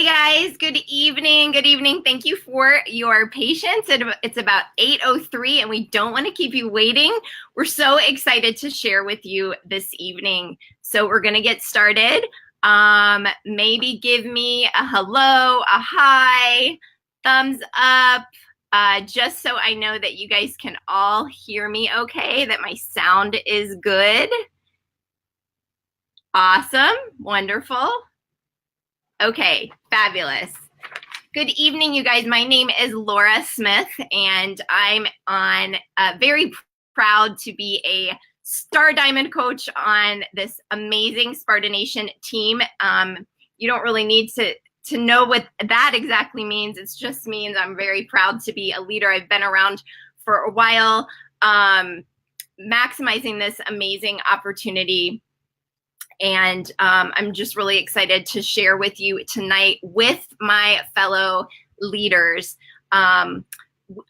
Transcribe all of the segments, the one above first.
Guys, good evening. Good evening. Thank you for your patience. It's about 8:03 and we don't want to keep you waiting. We're so excited to share with you this evening. So we're going to get started. Maybe give me a hello, a hi, thumbs up, just so I know that you guys can all hear me okay, that my sound is good. Awesome. Wonderful. Okay, fabulous. Good evening, you guys. My name is Laura Smith, and I'm very proud to be a Star Diamond coach on this amazing Sparta Nation team. You don't really need to know what that exactly means. It just means I'm very proud to be a leader. I've been around for a while, maximizing this amazing opportunity. And I'm just really excited to share with you tonight with my fellow leaders. I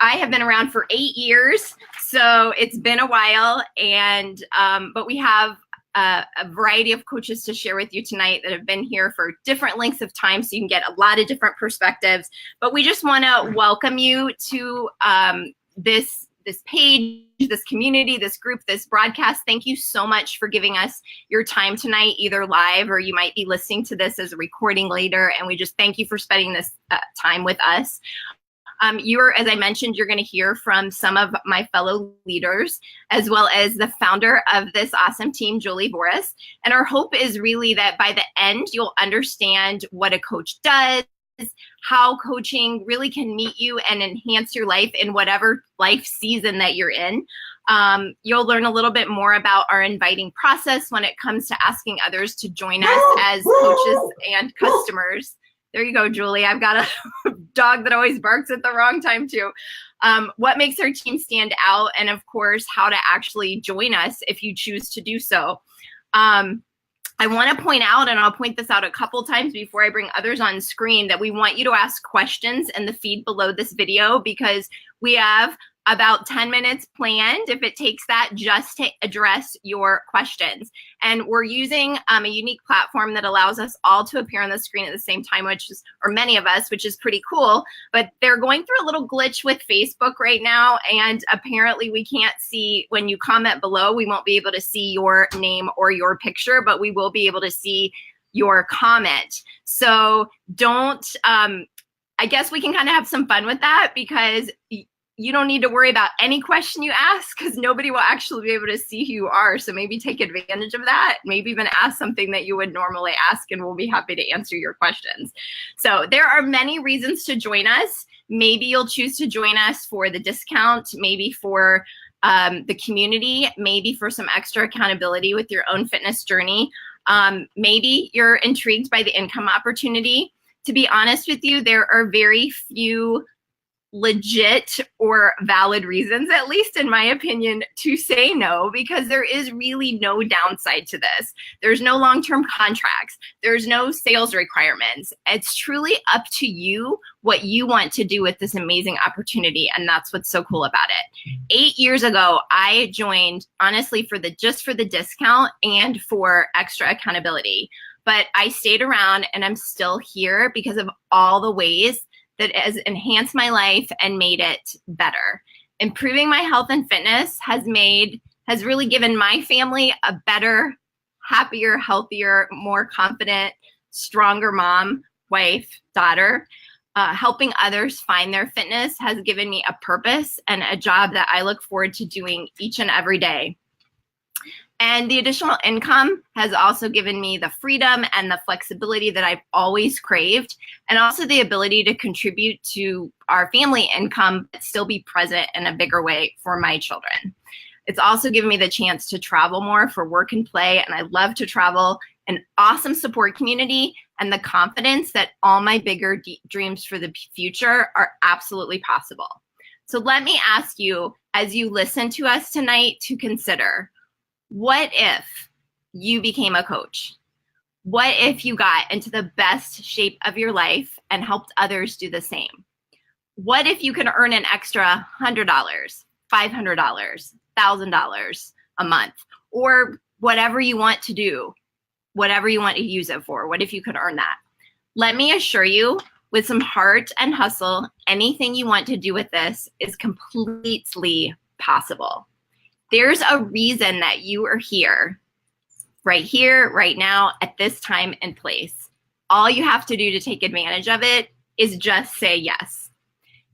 have been around for 8 years, so it's been a while, and but we have a variety of coaches to share with you tonight that have been here for different lengths of time, so you can get a lot of different perspectives. But we just want to welcome you to this page, this community, this group, this broadcast. Thank you so much for giving us your time tonight, either live or you might be listening to this as a recording later. And we just thank you for spending this time with us. As I mentioned, you're going to hear from some of my fellow leaders, as well as the founder of this awesome team, Julie Boris. And our hope is really that by the end, you'll understand what a coach does, how coaching really can meet you and enhance your life in whatever life season that you're in. You'll learn a little bit more about our inviting process when it comes to asking others to join us as coaches and customers. There you go, Julie. I've got a dog that always barks at the wrong time too. What makes our team stand out, and of course, how to actually join us if you choose to do so. I want to point out, and I'll point this out a couple times before I bring others on screen, that we want you to ask questions in the feed below this video, because we have about 10 minutes planned, if it takes that, just to address your questions. And we're using a unique platform that allows us all to appear on the screen at the same time, or many of us, which is pretty cool. But they're going through a little glitch with Facebook right now, and apparently we can't see, when you comment below, we won't be able to see your name or your picture, but we will be able to see your comment. So don't, I guess we can kind of have some fun with that, because you don't need to worry about any question you ask, because nobody will actually be able to see who you are. So maybe take advantage of that. Maybe even ask something that you would normally ask, and we'll be happy to answer your questions. So there are many reasons to join us. Maybe you'll choose to join us for the discount, maybe for the community, maybe for some extra accountability with your own fitness journey. Maybe you're intrigued by the income opportunity. To be honest with you, there are very few legit or valid reasons, at least in my opinion, to say no, because there is really no downside to this. There's no long-term contracts. There's no sales requirements. It's truly up to you what you want to do with this amazing opportunity, and that's what's so cool about it. 8 years ago, I joined, honestly, just for the discount and for extra accountability. But I stayed around, and I'm still here because of all the ways that has enhanced my life and made it better. Improving my health and fitness has really given my family a better, happier, healthier, more confident, stronger mom, wife, daughter. Helping others find their fitness has given me a purpose and a job that I look forward to doing each and every day. And the additional income has also given me the freedom and the flexibility that I've always craved, and also the ability to contribute to our family income, but still be present in a bigger way for my children. It's also given me the chance to travel more for work and play, and I love to travel, an awesome support community, and the confidence that all my bigger dreams for the future are absolutely possible. So let me ask you, as you listen to us tonight, to consider, what if you became a coach? What if you got into the best shape of your life and helped others do the same? What if you could earn an extra $100, $500, $1,000 a month, or whatever you want to do, whatever you want to use it for? What if you could earn that? Let me assure you, with some heart and hustle, anything you want to do with this is completely possible. There's a reason that you are here, right now, at this time and place. All you have to do to take advantage of it is just say yes.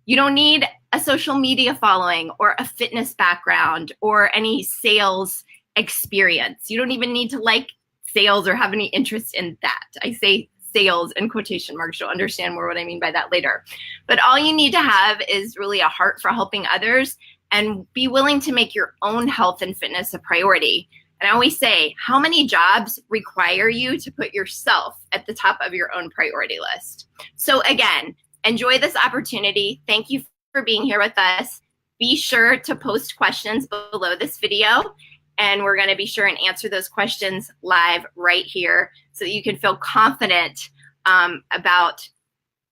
You don't need a social media following or a fitness background or any sales experience. You don't even need to like sales or have any interest in that. I say sales in quotation marks. You'll understand more what I mean by that later. But all you need to have is really a heart for helping others and be willing to make your own health and fitness a priority. And I always say, how many jobs require you to put yourself at the top of your own priority list? So again, enjoy this opportunity. Thank you for being here with us. Be sure to post questions below this video, and we're going to be sure and answer those questions live right here so that you can feel confident about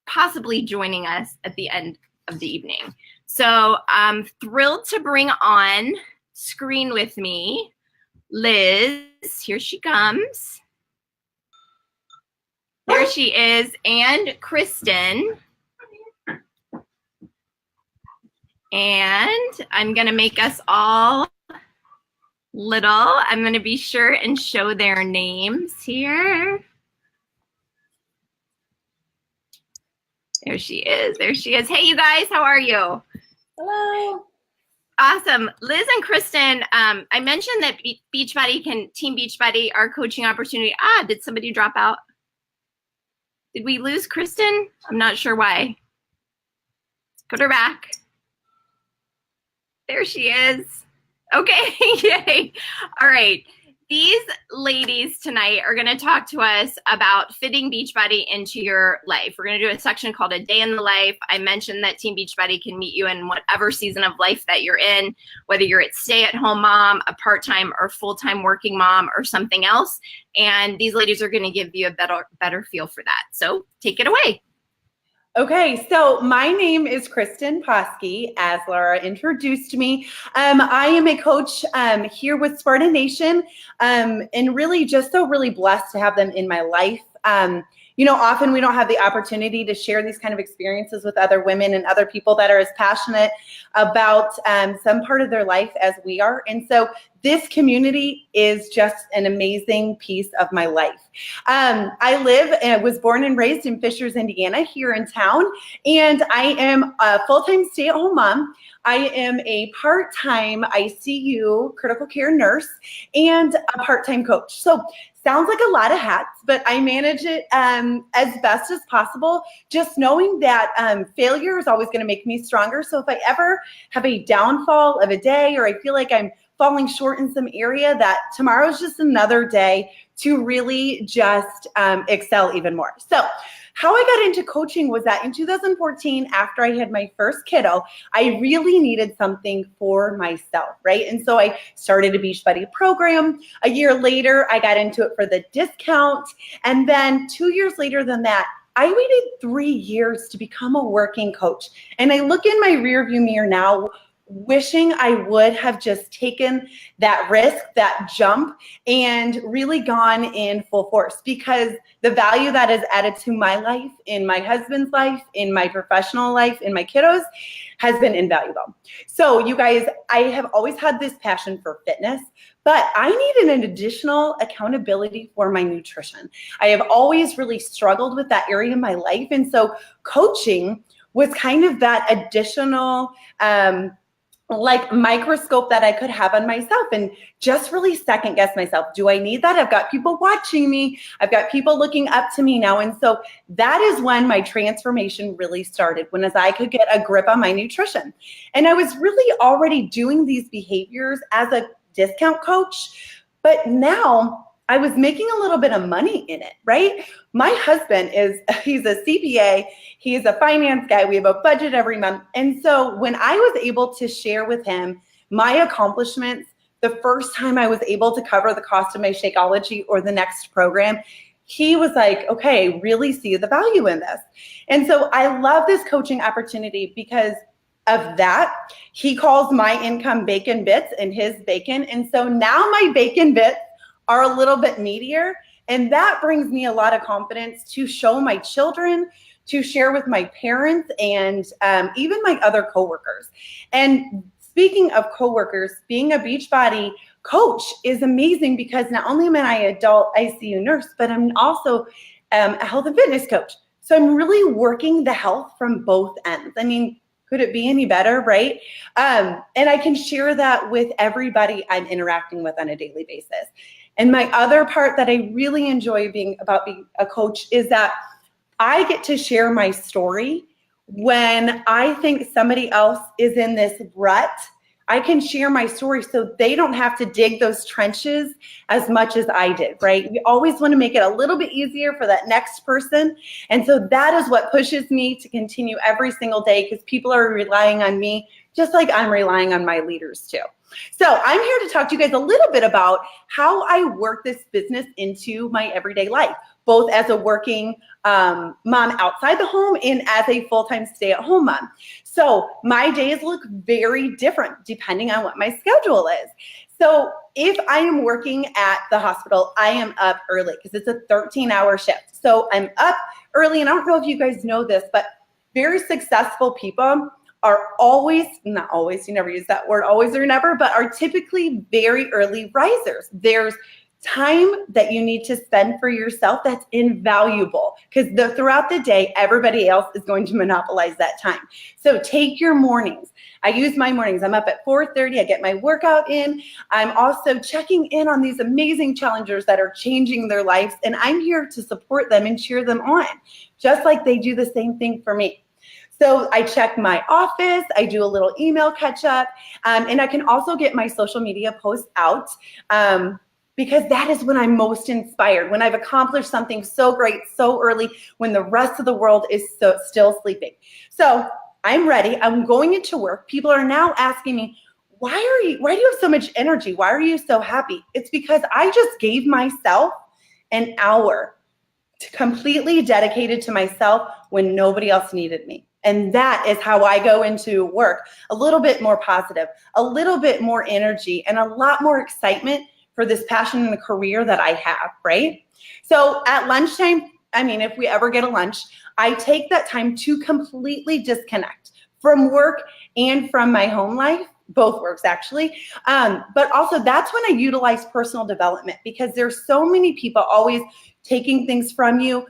possibly joining us at the end of the evening. So I'm thrilled to bring on screen with me Liz. Here she comes. There she is, and Kristen. And I'm going to make us all little. I'm going to be sure and show their names here. There she is. There she is. Hey, you guys, how are you? Hello. Awesome. Liz and Kristen, I mentioned that Team Beachbody, our coaching opportunity. Did somebody drop out? Did we lose Kristen? I'm not sure why. Put her back. There she is. Okay, yay. All right. These ladies tonight are going to talk to us about fitting Beachbody into your life. We're going to do a section called A Day in the Life. I mentioned that Team Beachbody can meet you in whatever season of life that you're in, whether you're a stay-at-home mom, a part-time or full-time working mom, or something else. And these ladies are going to give you a better feel for that. So take it away. Okay, so my name is Kristen Posky, as Laura introduced me. I am a coach here with Sparta Nation, and really just so really blessed to have them in my life. Often we don't have the opportunity to share these kind of experiences with other women and other people that are as passionate about some part of their life as we are. And so this community is just an amazing piece of my life. I live and was born and raised in Fishers, Indiana, here in town, and I am a full-time stay-at-home mom. I am a part-time ICU critical care nurse and a part-time coach. So sounds like a lot of hats, but I manage it as best as possible, just knowing that failure is always going to make me stronger. So if I ever have a downfall of a day, or I feel like I'm falling short in some area, that tomorrow's just another day to really just excel even more. So how I got into coaching was that in 2014, after I had my first kiddo, I really needed something for myself, right? And so I started a Beachbody program. A year later, I got into it for the discount. And then 2 years later than that, I waited 3 years to become a working coach. And I look in my rearview mirror now, wishing I would have just taken that risk, that jump, and really gone in full force, because the value that is added to my life, in my husband's life, in my professional life, in my kiddos, has been invaluable. So you guys, I have always had this passion for fitness, but I needed an additional accountability for my nutrition. I have always really struggled with that area in my life. And so coaching was kind of that additional microscope that I could have on myself, and just really second guess myself. Do I need that? I've got people watching me. I've got people looking up to me now. And so that is when my transformation really started, as I could get a grip on my nutrition. And I was really already doing these behaviors as a discount coach, but now I was making a little bit of money in it, right? My husband he's a CPA. He's a finance guy. We have a budget every month. And so when I was able to share with him my accomplishments, the first time I was able to cover the cost of my Shakeology or the next program, he was like, okay, really see the value in this. And so I love this coaching opportunity because of that. He calls my income bacon bits and his bacon. And so now my bacon bits are a little bit meatier And that brings me a lot of confidence to show my children, to share with my parents, and even my other coworkers. And speaking of coworkers, being a Beachbody coach is amazing because not only am I an adult ICU nurse, but I'm also a health and fitness coach. So I'm really working the health from both ends. I mean, could it be any better, right? And I can share that with everybody I'm interacting with on a daily basis. And my other part that I really enjoy being a coach is that I get to share my story when I think somebody else is in this rut. I can share my story so they don't have to dig those trenches as much as I did, right? We always want to make it a little bit easier for that next person. And so that is what pushes me to continue every single day, because people are relying on me just like I'm relying on my leaders too. So I'm here to talk to you guys a little bit about how I work this business into my everyday life, both as a working mom outside the home and as a full-time stay-at-home mom. So my days look very different depending on what my schedule is. So if I am working at the hospital, I am up early because it's a 13-hour shift. So I'm up early, and I don't know if you guys know this, but very successful people are always, not always, you never use that word always or never, but are typically very early risers. There's time that you need to spend for yourself that's invaluable, because throughout the day, everybody else is going to monopolize that time. So take your mornings. I use my mornings. I'm up at 4:30. I get my workout in. I'm also checking in on these amazing challengers that are changing their lives, and I'm here to support them and cheer them on, just like they do the same thing for me. So I check my office, I do a little email catch up, and I can also get my social media posts out because that is when I'm most inspired, when I've accomplished something so great so early, when the rest of the world is still sleeping. So I'm ready. I'm going into work. People are now asking me, why do you have so much energy? Why are you so happy? It's because I just gave myself an hour completely dedicated to myself when nobody else needed me. And that is how I go into work, a little bit more positive, a little bit more energy, and a lot more excitement for this passion and the career that I have, right? So at lunchtime, I mean, if we ever get a lunch, I take that time to completely disconnect from work and from my home life. Both works actually. But also that's when I utilize personal development, because there's so many people always taking things from you,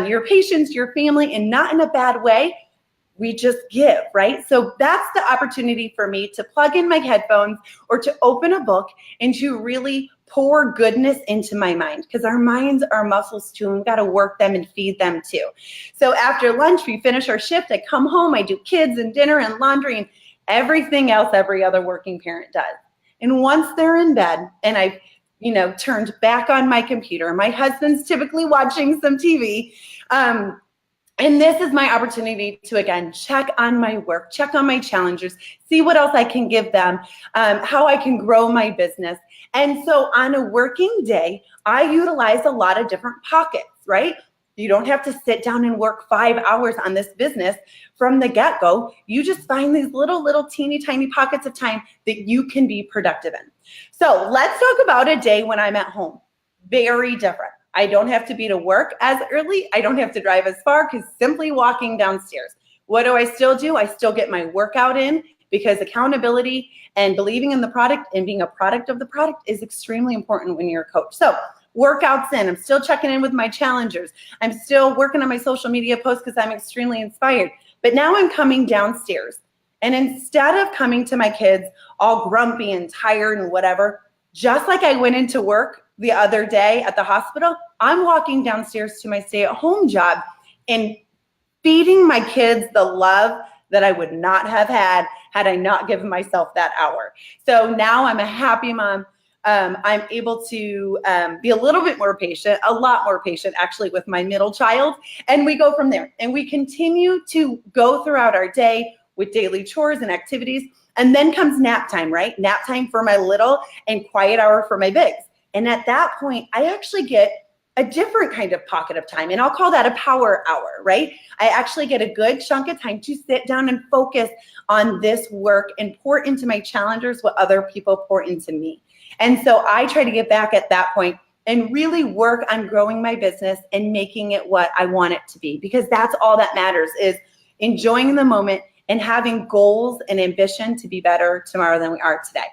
your patients, your family, and not in a bad way. We just give, right? So that's the opportunity for me to plug in my headphones or to open a book and to really pour goodness into my mind, because our minds are muscles too, and we've got to work them and feed them too. So after lunch, we finish our shift. I come home, I do kids and dinner and laundry and everything else every other working parent does. And once they're in bed and I've turned back on my computer, my husband's typically watching some TV, and this is my opportunity to, again, check on my work, check on my challengers, see what else I can give them, how I can grow my business. And so on a working day, I utilize a lot of different pockets, right? You don't have to sit down and work 5 hours on this business from the get-go. You just find these little teeny tiny pockets of time that you can be productive in. So let's talk about a day when I'm at home. Very different. I don't have to be to work as early. I don't have to drive as far, because simply walking downstairs. What do I still do? I still get my workout in, because accountability and believing in the product and being a product of the product is extremely important when you're a coach. So workouts in, I'm still checking in with my challengers. I'm still working on my social media posts because I'm extremely inspired. But now I'm coming downstairs, and instead of coming to my kids all grumpy and tired and whatever, just like I went into work the other day at the hospital, I'm walking downstairs to my stay-at-home job and feeding my kids the love that I would not have had I not given myself that hour. So now I'm a happy mom. I'm able to be a little bit more patient, a lot more patient actually, with my middle child. And we go from there. And we continue to go throughout our day with daily chores and activities. And then comes nap time, right? Nap time for my little and quiet hour for my bigs. And at that point, I actually get a different kind of pocket of time, and I'll call that a power hour, right? I actually get a good chunk of time to sit down and focus on this work and pour into my challengers what other people pour into me. And so I try to get back at that point and really work on growing my business and making it what I want it to be, because that's all that matters, is enjoying the moment and having goals and ambition to be better tomorrow than we are today.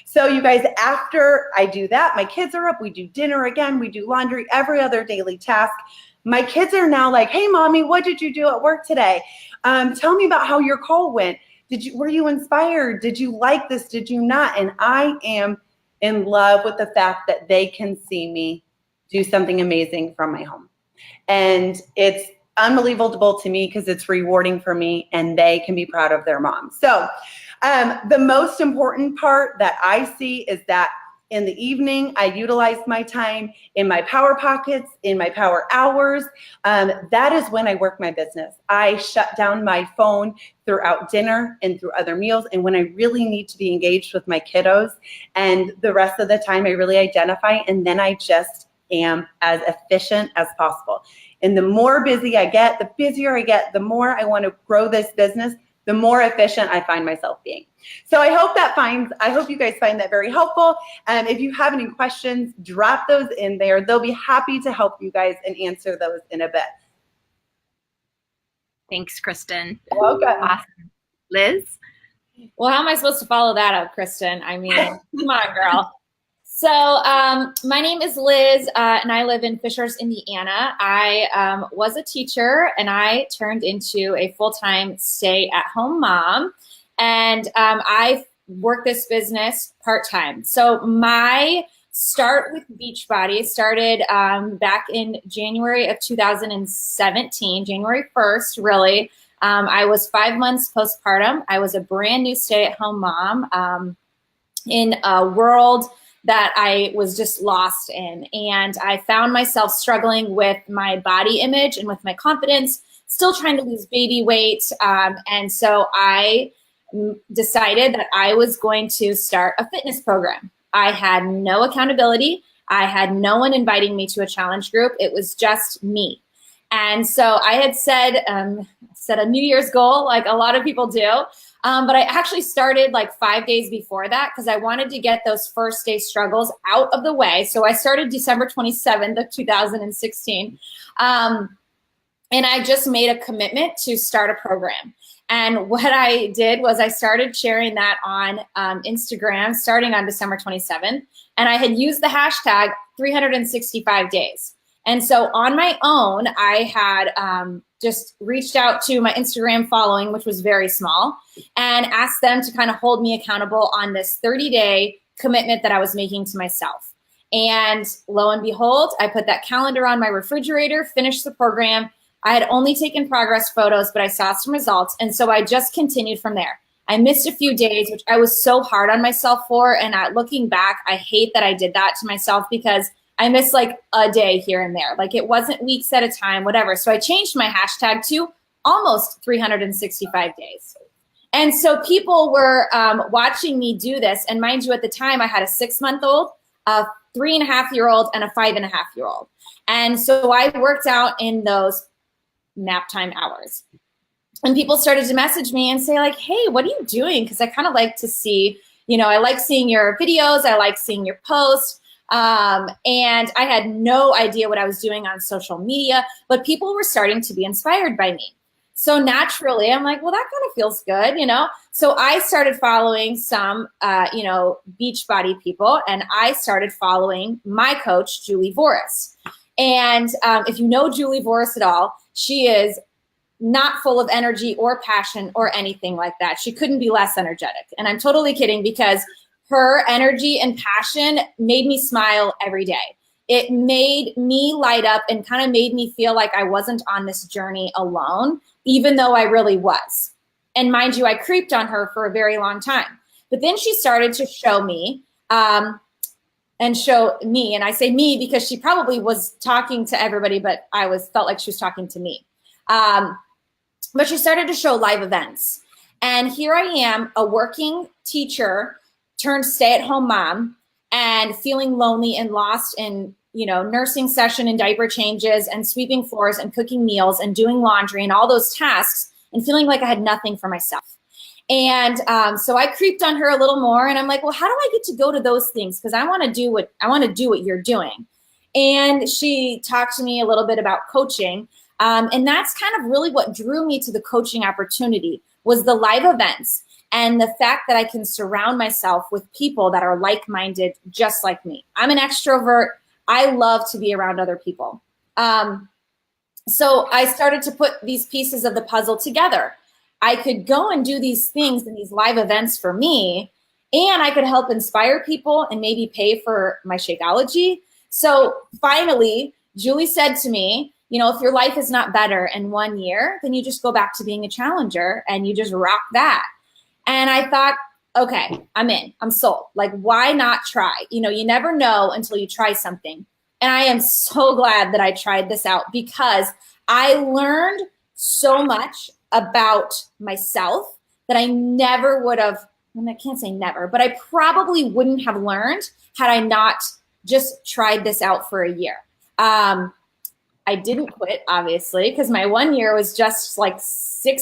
So you guys, after I do that, my kids are up, we do dinner again, we do laundry, every other daily task. My kids are now like, hey, mommy, what did you do at work today? Tell me about how your call went. Were you inspired? Did you like this? Did you not? And I am in love with the fact that they can see me do something amazing from my home. And it's unbelievable to me because it's rewarding for me, and they can be proud of their mom. So the most important part that I see is that in the evening, I utilize my time in my power pockets, in my power hours. That is when I work my business. I shut down my phone throughout dinner and through other meals, and when I really need to be engaged with my kiddos. And the rest of the time, I really identify, and then I just am as efficient as possible. And the more busy I get, the busier I get, the more I want to grow this business, the more efficient I find myself being. So I hope you guys find that very helpful. If you have any questions, drop those in there. They'll be happy to help you guys and answer those in a bit. Thanks, Kristen. You're welcome. Awesome. Liz? Well, how am I supposed to follow that up, Kristen? I mean, come on, girl. So my name is Liz, and I live in Fishers, Indiana. I was a teacher, and I turned into a full-time stay-at-home mom, and I work this business part-time. So my start with Beachbody started back in January of 2017, January 1st, really. I was 5 months postpartum. I was a brand new stay-at-home mom in a world that I was just lost in. And I found myself struggling with my body image and with my confidence, still trying to lose baby weight. And so I decided that I was going to start a fitness program. I had no accountability. I had no one inviting me to a challenge group. It was just me. And so I had set a New Year's goal, like a lot of people do. But I actually started like 5 days before that because I wanted to get those first day struggles out of the way. So I started December 27th of 2016. And I just made a commitment to start a program. And what I did was I started sharing that on Instagram starting on December 27th. And I had used the hashtag 365 days. And so on my own, I had just reached out to my Instagram following, which was very small, and asked them to kind of hold me accountable on this 30-day commitment that I was making to myself. And lo and behold, I put that calendar on my refrigerator, finished the program. I had only taken progress photos, but I saw some results. And so I just continued from there. I missed a few days, which I was so hard on myself for. And looking back, I hate that I did that to myself because I missed like a day here and there. Like it wasn't weeks at a time, whatever. So I changed my hashtag to almost 365 days. And so people were watching me do this. And mind you, at the time I had a 6-month-old, a 3.5-year-old, and a 5.5-year-old. And so I worked out in those nap time hours. And people started to message me and say like, hey, what are you doing? Because I kind of like to see, I like seeing your videos. I like seeing your posts. And I had no idea what I was doing on social media, but people were starting to be inspired by me. So naturally, I'm like, well, that kind of feels good, So I started following some, Beachbody people, and I started following my coach, Julie Voris. And if you know Julie Voris at all, she is not full of energy or passion or anything like that. She couldn't be less energetic. And I'm totally kidding because her energy and passion made me smile every day. It made me light up and kind of made me feel like I wasn't on this journey alone, even though I really was. And mind you, I creeped on her for a very long time. But then she started to show me, and I say me because she probably was talking to everybody, but I felt like she was talking to me. But she started to show live events. And here I am, a working teacher turned stay-at-home mom and feeling lonely and lost in, nursing session and diaper changes and sweeping floors and cooking meals and doing laundry and all those tasks and feeling like I had nothing for myself. And so I creeped on her a little more and I'm like, well, how do I get to go to those things? Because I want to do what you're doing. And she talked to me a little bit about coaching. And that's kind of really what drew me to the coaching opportunity, was the live events and the fact that I can surround myself with people that are like-minded, just like me. I'm an extrovert. I love to be around other people. So I started to put these pieces of the puzzle together. I could go and do these things and these live events for me, and I could help inspire people and maybe pay for my Shakeology. So finally, Julie said to me, you know, if your life is not better in 1 year, then you just go back to being a challenger and you just rock that. And I thought, okay, I'm in, I'm sold. Like, why not try? You know, you never know until you try something. And I am so glad that I tried this out, because I learned so much about myself that I never would have, I can't say never, but I probably wouldn't have learned had I not just tried this out for a year. I didn't quit, obviously, because my 1 year was just like 5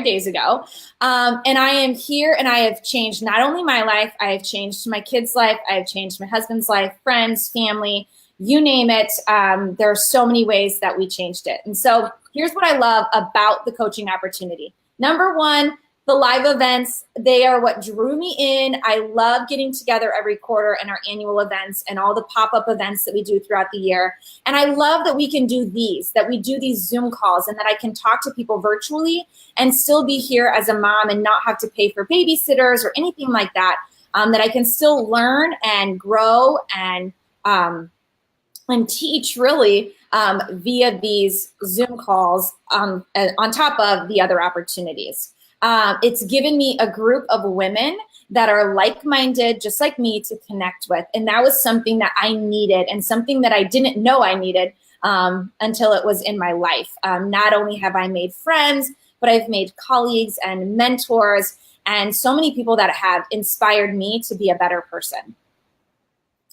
days ago. And I am here, and I have changed not only my life, I have changed my kids' life, I have changed my husband's life, friends, family, you name it. There are so many ways that we changed it. And so here's what I love about the coaching opportunity. Number one, the live events, they are what drew me in. I love getting together every quarter in our annual events and all the pop-up events that we do throughout the year. And I love that we can do these, that we do these Zoom calls, and that I can talk to people virtually and still be here as a mom and not have to pay for babysitters or anything like that, that I can still learn and grow and teach really via these Zoom calls on top of the other opportunities. It's given me a group of women that are like-minded, just like me, to connect with. And that was something that I needed, and something that I didn't know I needed until it was in my life. Not only have I made friends, but I've made colleagues and mentors, and so many people that have inspired me to be a better person.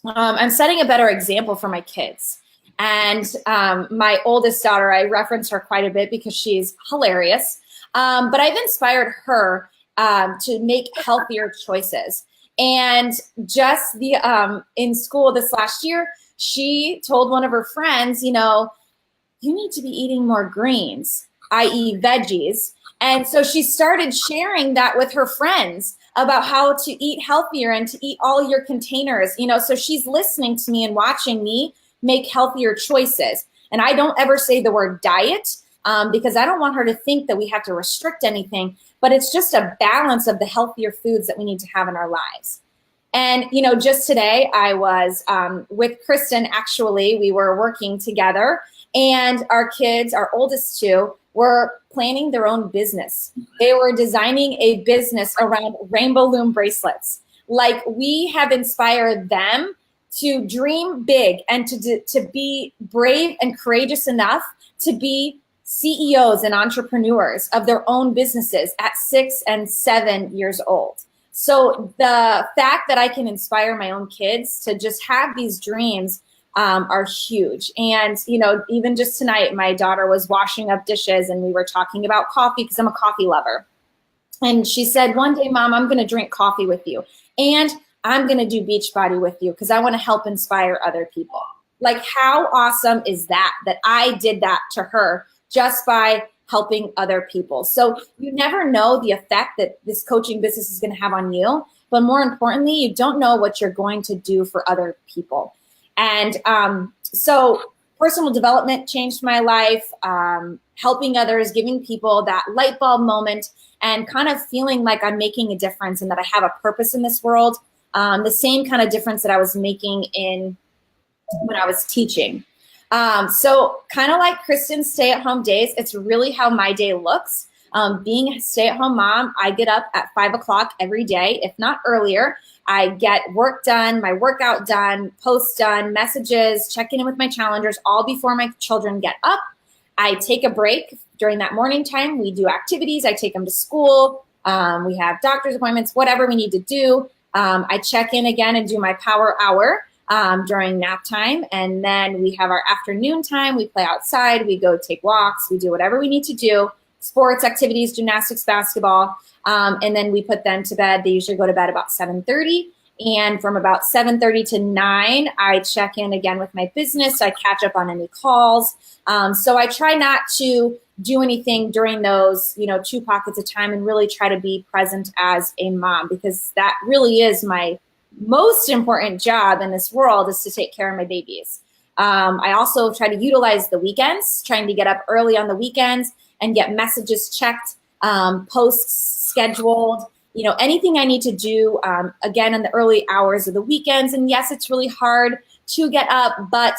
I'm setting a better example for my kids. And my oldest daughter, I reference her quite a bit because she's hilarious. But I've inspired her to make healthier choices. And just in school this last year, she told one of her friends, you know, you need to be eating more greens, i.e. veggies. And so she started sharing that with her friends about how to eat healthier and to eat all your containers, you know, so she's listening to me and watching me make healthier choices. And I don't ever say the word diet, because I don't want her to think that we have to restrict anything, but it's just a balance of the healthier foods that we need to have in our lives. And, you know, just today I was with Kristen, actually, we were working together, and our kids, our oldest two, were planning their own business. They were designing a business around rainbow loom bracelets. Like, we have inspired them to dream big and to be brave and courageous enough to be CEOs and entrepreneurs of their own businesses at 6 and 7 years old. So the fact that I can inspire my own kids to just have these dreams are huge. And, you know, even just tonight, my daughter was washing up dishes and we were talking about coffee, because I'm a coffee lover. And she said, one day, Mom, I'm going to drink coffee with you. And I'm going to do Beachbody with you because I want to help inspire other people. Like, how awesome is that I did that to her just by helping other people? So you never know the effect that this coaching business is going to have on you. But more importantly, you don't know what you're going to do for other people. And so personal development changed my life, helping others, giving people that light bulb moment, and kind of feeling like I'm making a difference and that I have a purpose in this world. The same kind of difference that I was making when I was teaching. So kind of like Kristen's stay-at-home days, it's really how my day looks. Being a stay-at-home mom, I get up at 5 o'clock every day, if not earlier. I get work done, my workout done, posts done, messages, checking in with my challengers, all before my children get up. I take a break during that morning time. We do activities. I take them to school. We have doctor's appointments, whatever we need to do. I check in again and do my power hour during nap time. And then we have our afternoon time. We play outside. We go take walks. We do whatever we need to do. Sports, activities, gymnastics, basketball. And then we put them to bed. They usually go to bed about 7:30. And from about 7:30 to 9, I check in again with my business. I catch up on any calls. So I try not to do anything during those, 2 pockets of time, and really try to be present as a mom, because that really is my most important job in this world, is to take care of my babies. I also try to utilize the weekends, trying to get up early on the weekends and get messages checked, posts scheduled, anything I need to do, again, in the early hours of the weekends. And yes, it's really hard to get up, but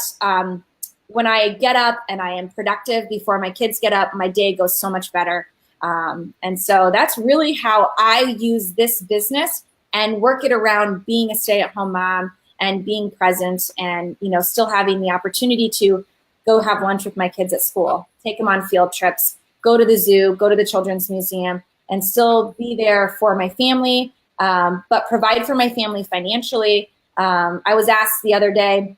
when I get up and I am productive before my kids get up, my day goes so much better. And so that's really how I use this business and work it around being a stay-at-home mom and being present, and still having the opportunity to go have lunch with my kids at school, take them on field trips, go to the zoo, go to the children's museum, and still be there for my family, but provide for my family financially. I was asked the other day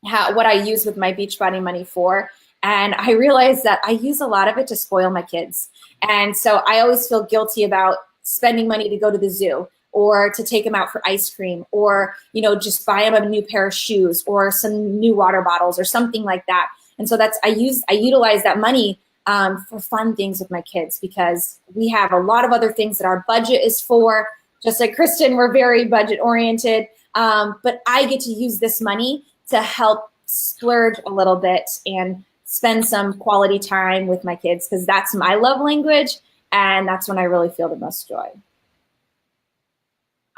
what I use with my Beachbody money for, and I realized that I use a lot of it to spoil my kids. And so I always feel guilty about spending money to go to the zoo, or to take them out for ice cream, or just buy them a new pair of shoes or some new water bottles or something like that. And so I utilize that money for fun things with my kids, because we have a lot of other things that our budget is for. Just like Kristen, we're very budget oriented, but I get to use this money to help splurge a little bit and spend some quality time with my kids, because that's my love language, and that's when I really feel the most joy.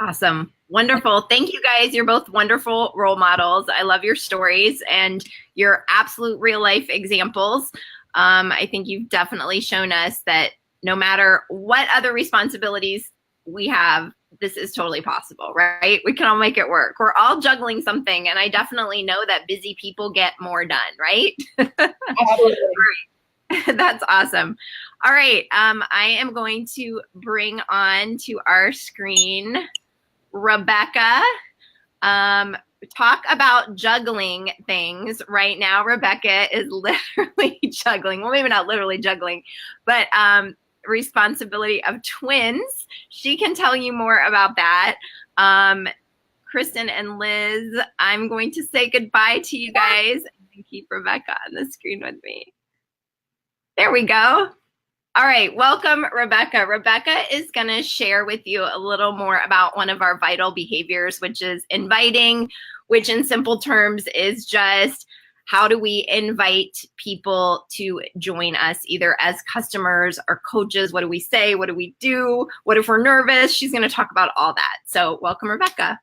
Awesome. Wonderful. Thank you guys. You're both wonderful role models. I love your stories and your absolute real life examples. I think you've definitely shown us that no matter what other responsibilities we have, this is totally possible, right? We can all make it work. We're all juggling something. And I definitely know that busy people get more done, right? Absolutely. That's awesome. All right. I am going to bring on to our screen Rebecca. Talk about juggling things. Right now, Rebecca is literally juggling. Well, maybe not literally juggling, but responsibility of twins. She can tell you more about that. Kristen and Liz, I'm going to say goodbye to you guys and keep Rebecca on the screen with me. There we go. All right, welcome, Rebecca. Rebecca is going to share with you a little more about one of our vital behaviors, which is inviting, which in simple terms is just how do we invite people to join us, either as customers or coaches? What do we say? What do we do? What if we're nervous? She's going to talk about all that. So welcome, Rebecca.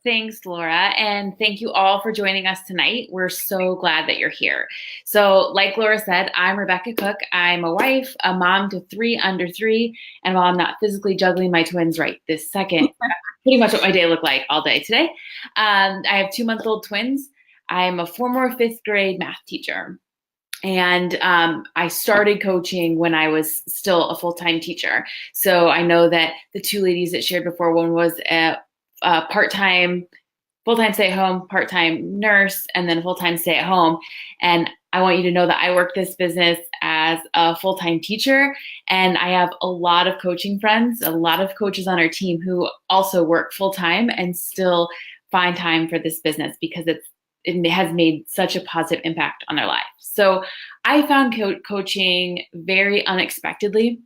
Thanks, Laura, and thank you all for joining us tonight. We're so glad that you're here. So like Laura said, I'm Rebecca Cook. I'm a wife, a mom to 3 under 3, and while I'm not physically juggling my twins right this second, pretty much what my day looked like all day today. I have 2-month-old twins. I'm a former 5th grade math teacher. And I started coaching when I was still a full-time teacher. So I know that the 2 ladies that shared before, one was a part-time, full-time stay-at-home, part-time nurse, and then full-time stay-at-home. And I want you to know that I work this business as a full-time teacher, and I have a lot of coaching friends, a lot of coaches on our team who also work full-time and still find time for this business because it has made such a positive impact on their life. So I found coaching very unexpectedly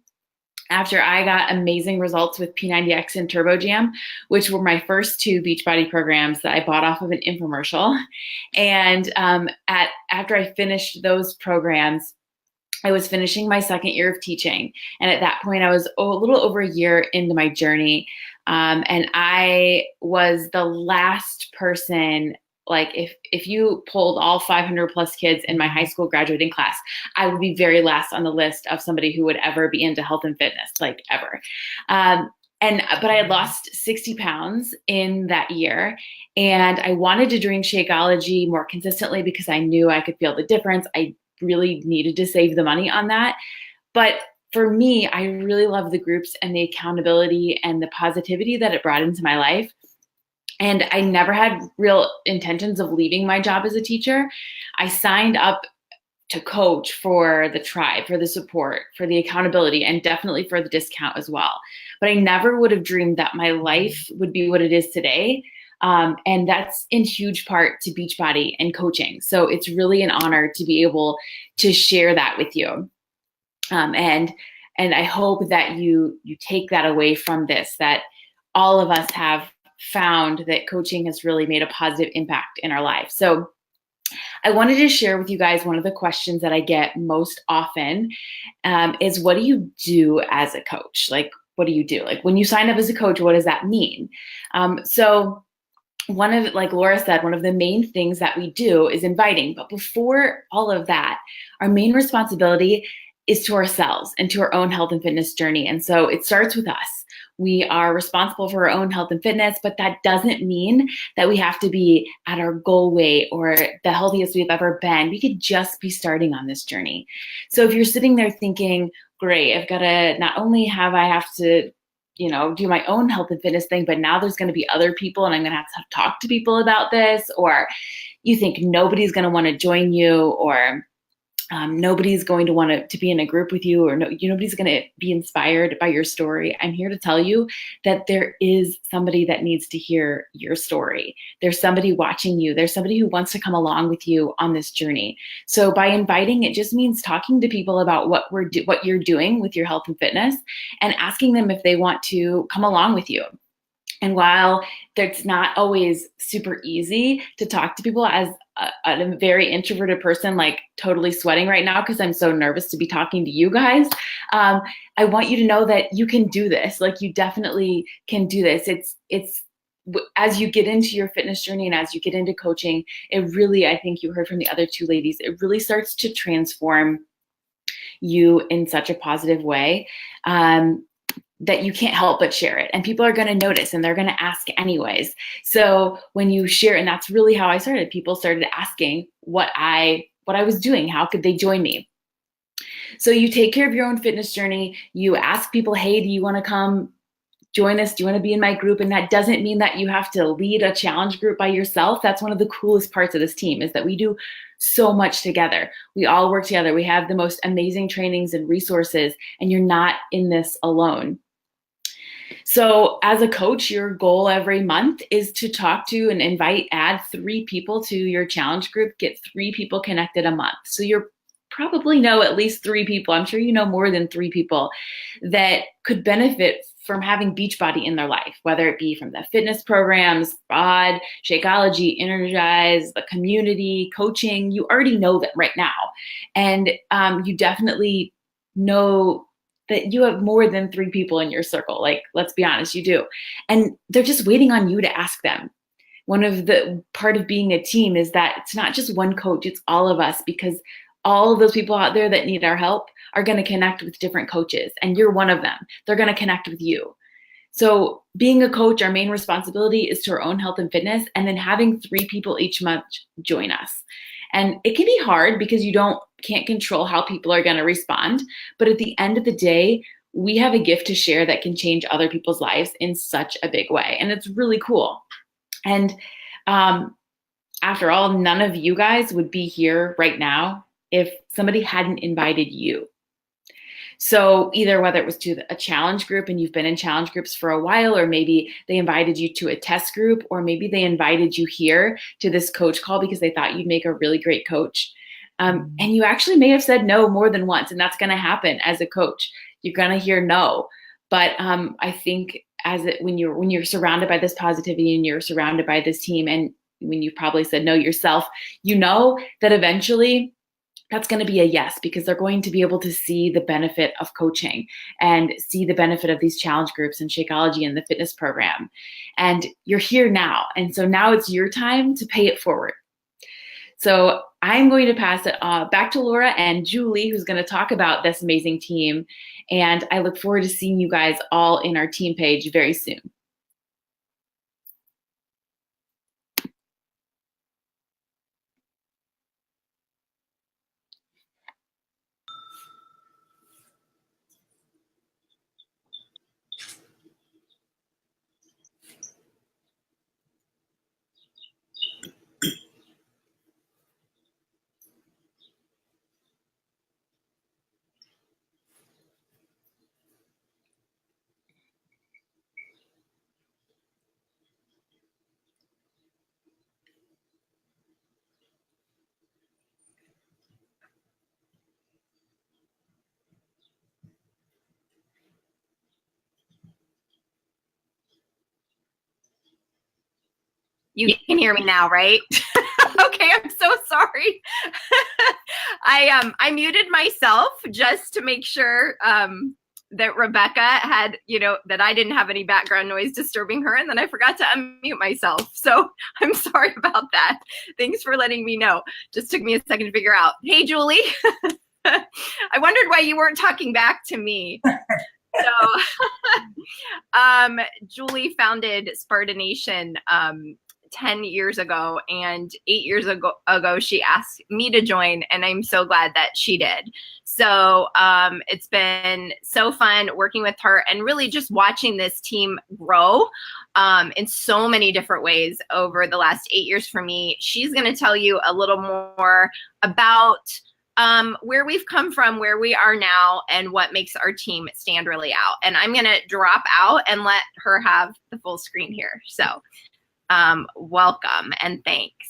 after I got amazing results with P90X and TurboJam, which were my first 2 Beachbody programs that I bought off of an infomercial. And after I finished those programs, I was finishing my 2nd year of teaching. And at that point, I was a little over a year into my journey. And I was the last person. Like if you pulled all 500 plus kids in my high school graduating class, I would be very last on the list of somebody who would ever be into health and fitness, like ever. But I had lost 60 pounds in that year, and I wanted to drink Shakeology more consistently because I knew I could feel the difference. I really needed to save the money on that. But for me, I really love the groups and the accountability and the positivity that it brought into my life. And I never had real intentions of leaving my job as a teacher. I signed up to coach, for the tribe, for the support, for the accountability, and definitely for the discount as well. But I never would have dreamed that my life would be what it is today. And that's in huge part to Beachbody and coaching. So it's really an honor to be able to share that with you. And I hope that you take that away from this, that all of us have found that coaching has really made a positive impact in our lives. So I wanted to share with you guys one of the questions that I get most often is, what do you do as a coach? Like, what do you do? Like, when you sign up as a coach, what does that mean? So like Laura said, one of the main things that we do is inviting. But before all of that, our main responsibility is to ourselves and to our own health and fitness journey. And so it starts with us. We are responsible for our own health and fitness, but that doesn't mean that we have to be at our goal weight or the healthiest we've ever been. We could just be starting on this journey. So if you're sitting there thinking, great, I've got to, not only have I have to, do my own health and fitness thing, but now there's going to be other people and I'm going to have to talk to people about this, or you think nobody's going to want to join you, or nobody's going to want to be in a group with you, or nobody's going to be inspired by your story. I'm here to tell you that there is somebody that needs to hear your story. There's somebody watching you. There's somebody who wants to come along with you on this journey. So by inviting, it just means talking to people about what you're doing with your health and fitness, and asking them if they want to come along with you. And while it's not always super easy to talk to people, as a very introverted person, like totally sweating right now because I'm so nervous to be talking to you guys, I want you to know that you can do this. Like, you definitely can do this. It's as you get into your fitness journey and as you get into coaching, it really, I think you heard from the other two ladies, it really starts to transform you in such a positive way. That you can't help but share it, and people are going to notice and they're going to ask anyways. So when you share, and that's really how I started, people started asking what I was doing, how could they join me? So you take care of your own fitness journey. You ask people, hey, do you want to come join us? Do you want to be in my group? And that doesn't mean that you have to lead a challenge group by yourself. That's one of the coolest parts of this team, is that we do so much together. We all work together. We have the most amazing trainings and resources, and you're not in this alone. So as a coach, your goal every month is to talk to and add 3 people to your challenge group, get 3 people connected a month. So you probably know at least 3 people. I'm sure you know more than 3 people that could benefit from having Beachbody in their life, whether it be from the fitness programs, BOD, Shakeology, Energize, the community, coaching. You already know that right now. And you definitely know that you have more than 3 people in your circle. Like, let's be honest, you do. And they're just waiting on you to ask them. One of the part of being a team is that it's not just one coach, it's all of us, because all of those people out there that need our help are going to connect with different coaches, and you're one of them. They're going to connect with you. So being a coach, our main responsibility is to our own health and fitness, and then having 3 people each month join us. And it can be hard because you can't control how people are going to respond. But at the end of the day, we have a gift to share that can change other people's lives in such a big way. And it's really cool. And after all, none of you guys would be here right now if somebody hadn't invited you. So either whether it was to a challenge group and you've been in challenge groups for a while, or maybe they invited you to a test group, or maybe they invited you here to this coach call because they thought you'd make a really great coach. And you actually may have said no more than once, and that's going to happen as a coach. You're going to hear no. But I think when you're surrounded by this positivity and you're surrounded by this team, and when you've probably said no yourself, you know that eventually that's going to be a yes, because they're going to be able to see the benefit of coaching and see the benefit of these challenge groups and Shakeology and the fitness program. And you're here now. And so now it's your time to pay it forward. So I'm going to pass it back to Laura and Julie, who's going to talk about this amazing team. And I look forward to seeing you guys all in our team page very soon. You can hear me now, right? Okay, I'm so sorry. I muted myself just to make sure that Rebecca had, that I didn't have any background noise disturbing her, and then I forgot to unmute myself. So I'm sorry about that. Thanks for letting me know. Just took me a second to figure out. Hey, Julie. I wondered why you weren't talking back to me. So Julie founded Sparta Nation 10 years ago, and 8 years ago she asked me to join, and I'm so glad that she did. So it's been so fun working with her and really just watching this team grow in so many different ways over the last 8 years for me. She's going to tell you a little more about where we've come from, where we are now, and what makes our team stand really out. And I'm going to drop out and let her have the full screen here. So welcome and thanks.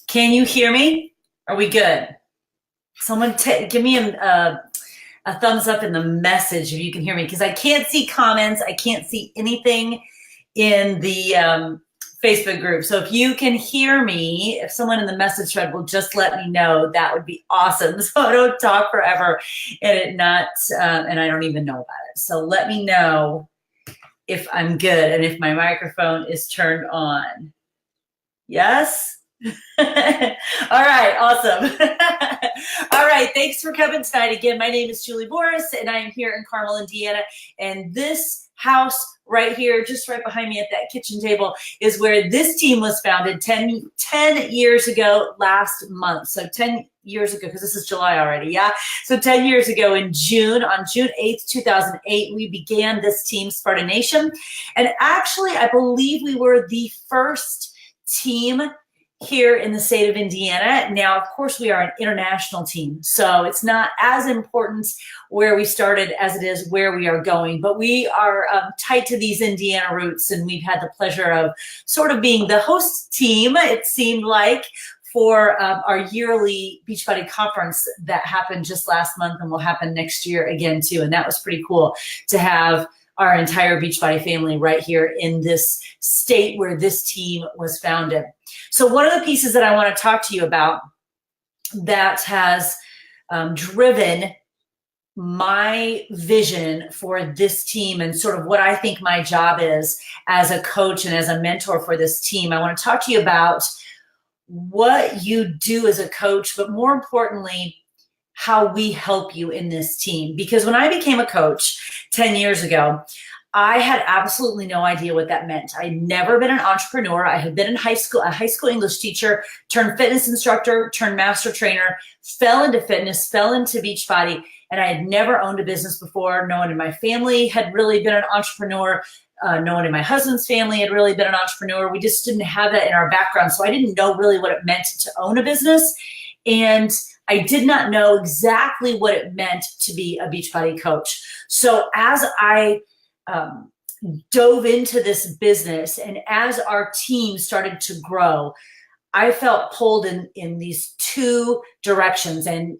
Can you hear me? Are we good? Someone give me a thumbs up in the message if you can hear me, because I can't see comments. I can't see anything in the Facebook group. So if you can hear me, if someone in the message thread will just let me know, that would be awesome. So I don't talk forever and and I don't even know about it. So let me know if I'm good and if my microphone is turned on. Yes? All right, awesome. All right, thanks for coming tonight. Again, my name is Julie Boris, and I am here in Carmel, Indiana. And this house right here, just right behind me at that kitchen table, is where this team was founded 10 years ago last month. So 10 years ago, because this is July already, yeah? So 10 years ago on June 8th, 2008, we began this team, Sparta Nation. And actually, I believe we were the first team here in the state of Indiana. Now, of course, we are an international team, so it's not as important where we started as it is where we are going, but we are tight to these Indiana roots, and we've had the pleasure of sort of being the host team, it seemed like, for our yearly Beachbody conference that happened just last month and will happen next year again too. And that was pretty cool to have our entire Beachbody family right here in this state where this team was founded. So one of the pieces that I want to talk to you about that has driven my vision for this team and sort of what I think my job is as a coach and as a mentor for this team, I want to talk to you about what you do as a coach, but more importantly, how we help you in this team. Because when I became a coach 10 years ago, I had absolutely no idea what that meant. I'd never been an entrepreneur. I had been in high school, a high school English teacher, turned fitness instructor, turned master trainer, fell into fitness, fell into Beachbody, and I had never owned a business before. No one in my family had really been an entrepreneur. No one in my husband's family had really been an entrepreneur. We just didn't have that in our background. So I didn't know really what it meant to own a business. And I did not know exactly what it meant to be a Beachbody coach. So as I dove into this business and as our team started to grow, I felt pulled in these two directions. And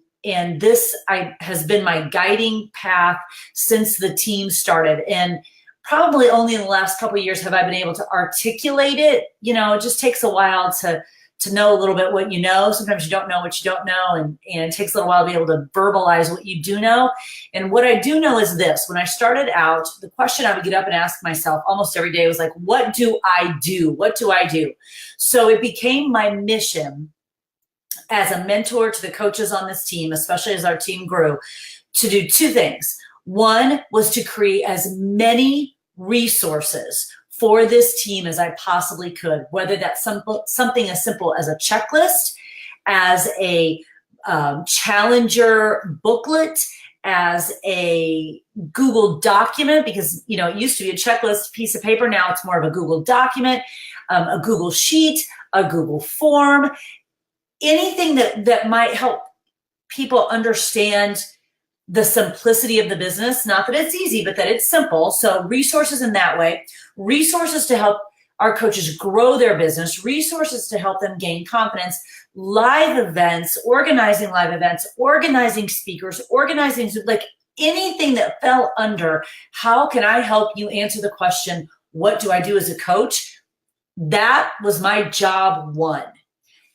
this has been my guiding path since the team started. And probably only in the last couple of years have I been able to articulate it. You know, it just takes a while to know a little bit what you know. Sometimes you don't know what you don't know, and it takes a little while to be able to verbalize what you do know. And what I do know is this. When I started out, the question I would get up and ask myself almost every day was like, what do I do? What do I do? So it became my mission as a mentor to the coaches on this team, especially as our team grew, to do two things. One was to create as many resources for this team as I possibly could, whether that's something as simple as a checklist, as a challenger booklet, as a Google document, because it used to be a checklist piece of paper. Now it's more of a Google document, a Google sheet, a Google form, anything that might help people understand the simplicity of the business. Not that it's easy, but that it's simple. So resources in that way, resources to help our coaches grow their business, resources to help them gain confidence, live events, organizing speakers, organizing, like anything that fell under, how can I help you answer the question, what do I do as a coach? That was my job one.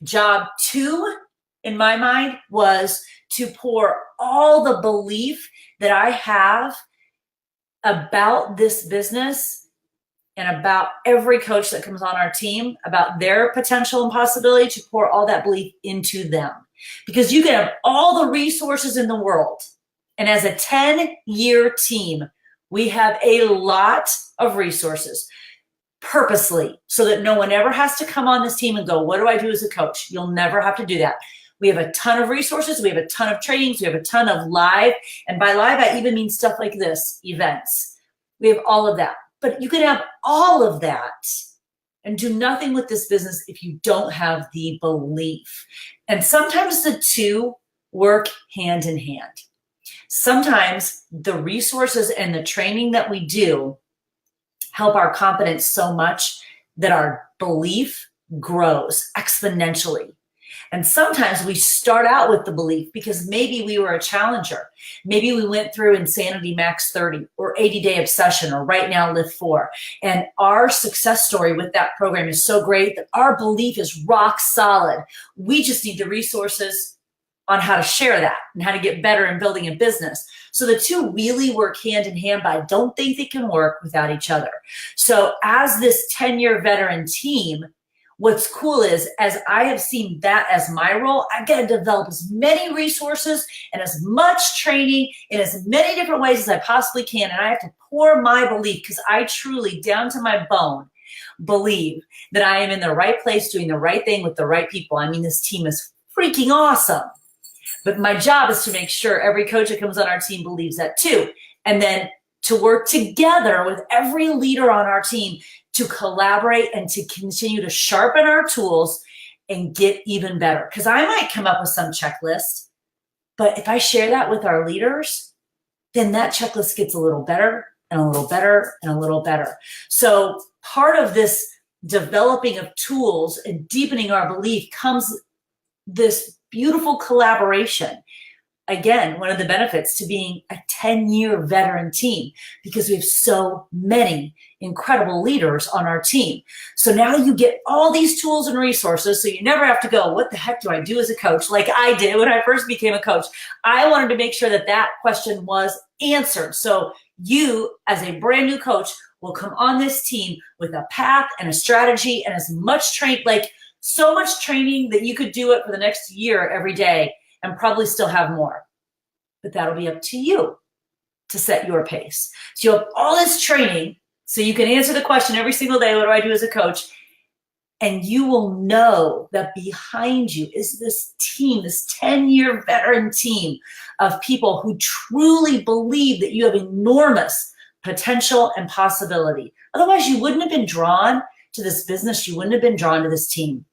Job two, in my mind, was to pour all the belief that I have about this business and about every coach that comes on our team, about their potential and possibility, to pour all that belief into them. Because you can have all the resources in the world. And as a 10-year team, we have a lot of resources purposely so that no one ever has to come on this team and go, what do I do as a coach? You'll never have to do that. We have a ton of resources. We have a ton of trainings. We have a ton of live. And by live, I even mean stuff like this, events. We have all of that. But you can have all of that and do nothing with this business if you don't have the belief. And sometimes the two work hand in hand. Sometimes the resources and the training that we do help our confidence so much that our belief grows exponentially. And sometimes we start out with the belief because maybe we were a challenger. Maybe we went through Insanity Max 30 or 80-Day Obsession or Right Now Lift 4. And our success story with that program is so great that our belief is rock solid. We just need the resources on how to share that and how to get better in building a business. So the two really work hand in hand, but I don't think they can work without each other. So as this 10-year veteran team, what's cool is, as I have seen that as my role, I've got to develop as many resources and as much training in as many different ways as I possibly can. And I have to pour my belief, because I truly, down to my bone, believe that I am in the right place doing the right thing with the right people. I mean, this team is freaking awesome. But my job is to make sure every coach that comes on our team believes that too. And then to work together with every leader on our team to collaborate and to continue to sharpen our tools and get even better. Because I might come up with some checklist, but if I share that with our leaders, then that checklist gets a little better and a little better and a little better. So part of this developing of tools and deepening our belief comes this beautiful collaboration. Again, one of the benefits to being a 10-year veteran team, because we have so many incredible leaders on our team. So now you get all these tools and resources, so you never have to go, what the heck do I do as a coach? Like I did when I first became a coach. I wanted to make sure that that question was answered. So you, as a brand new coach, will come on this team with a path and a strategy and as much so much training that you could do it for the next year every day and probably still have more. But that'll be up to you to set your pace. So you have all this training so you can answer the question every single day, what do I do as a coach? And you will know that behind you is this team, this 10-year veteran team of people who truly believe that you have enormous potential and possibility. Otherwise, you wouldn't have been drawn to this business. You wouldn't have been drawn to this team.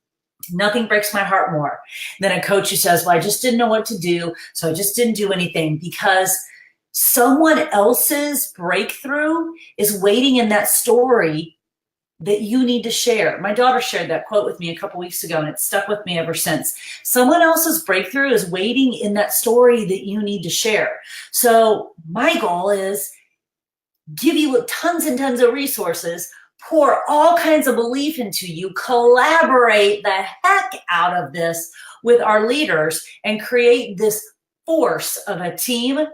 Nothing breaks my heart more than a coach who says, well, I just didn't know what to do, so I just didn't do anything, because someone else's breakthrough is waiting in that story that you need to share. My daughter shared that quote with me a couple weeks ago, and it's stuck with me ever since. Someone else's breakthrough is waiting in that story that you need to share. So my goal is give you tons and tons of resources, pour all kinds of belief into you, collaborate the heck out of this with our leaders, and create this force of a team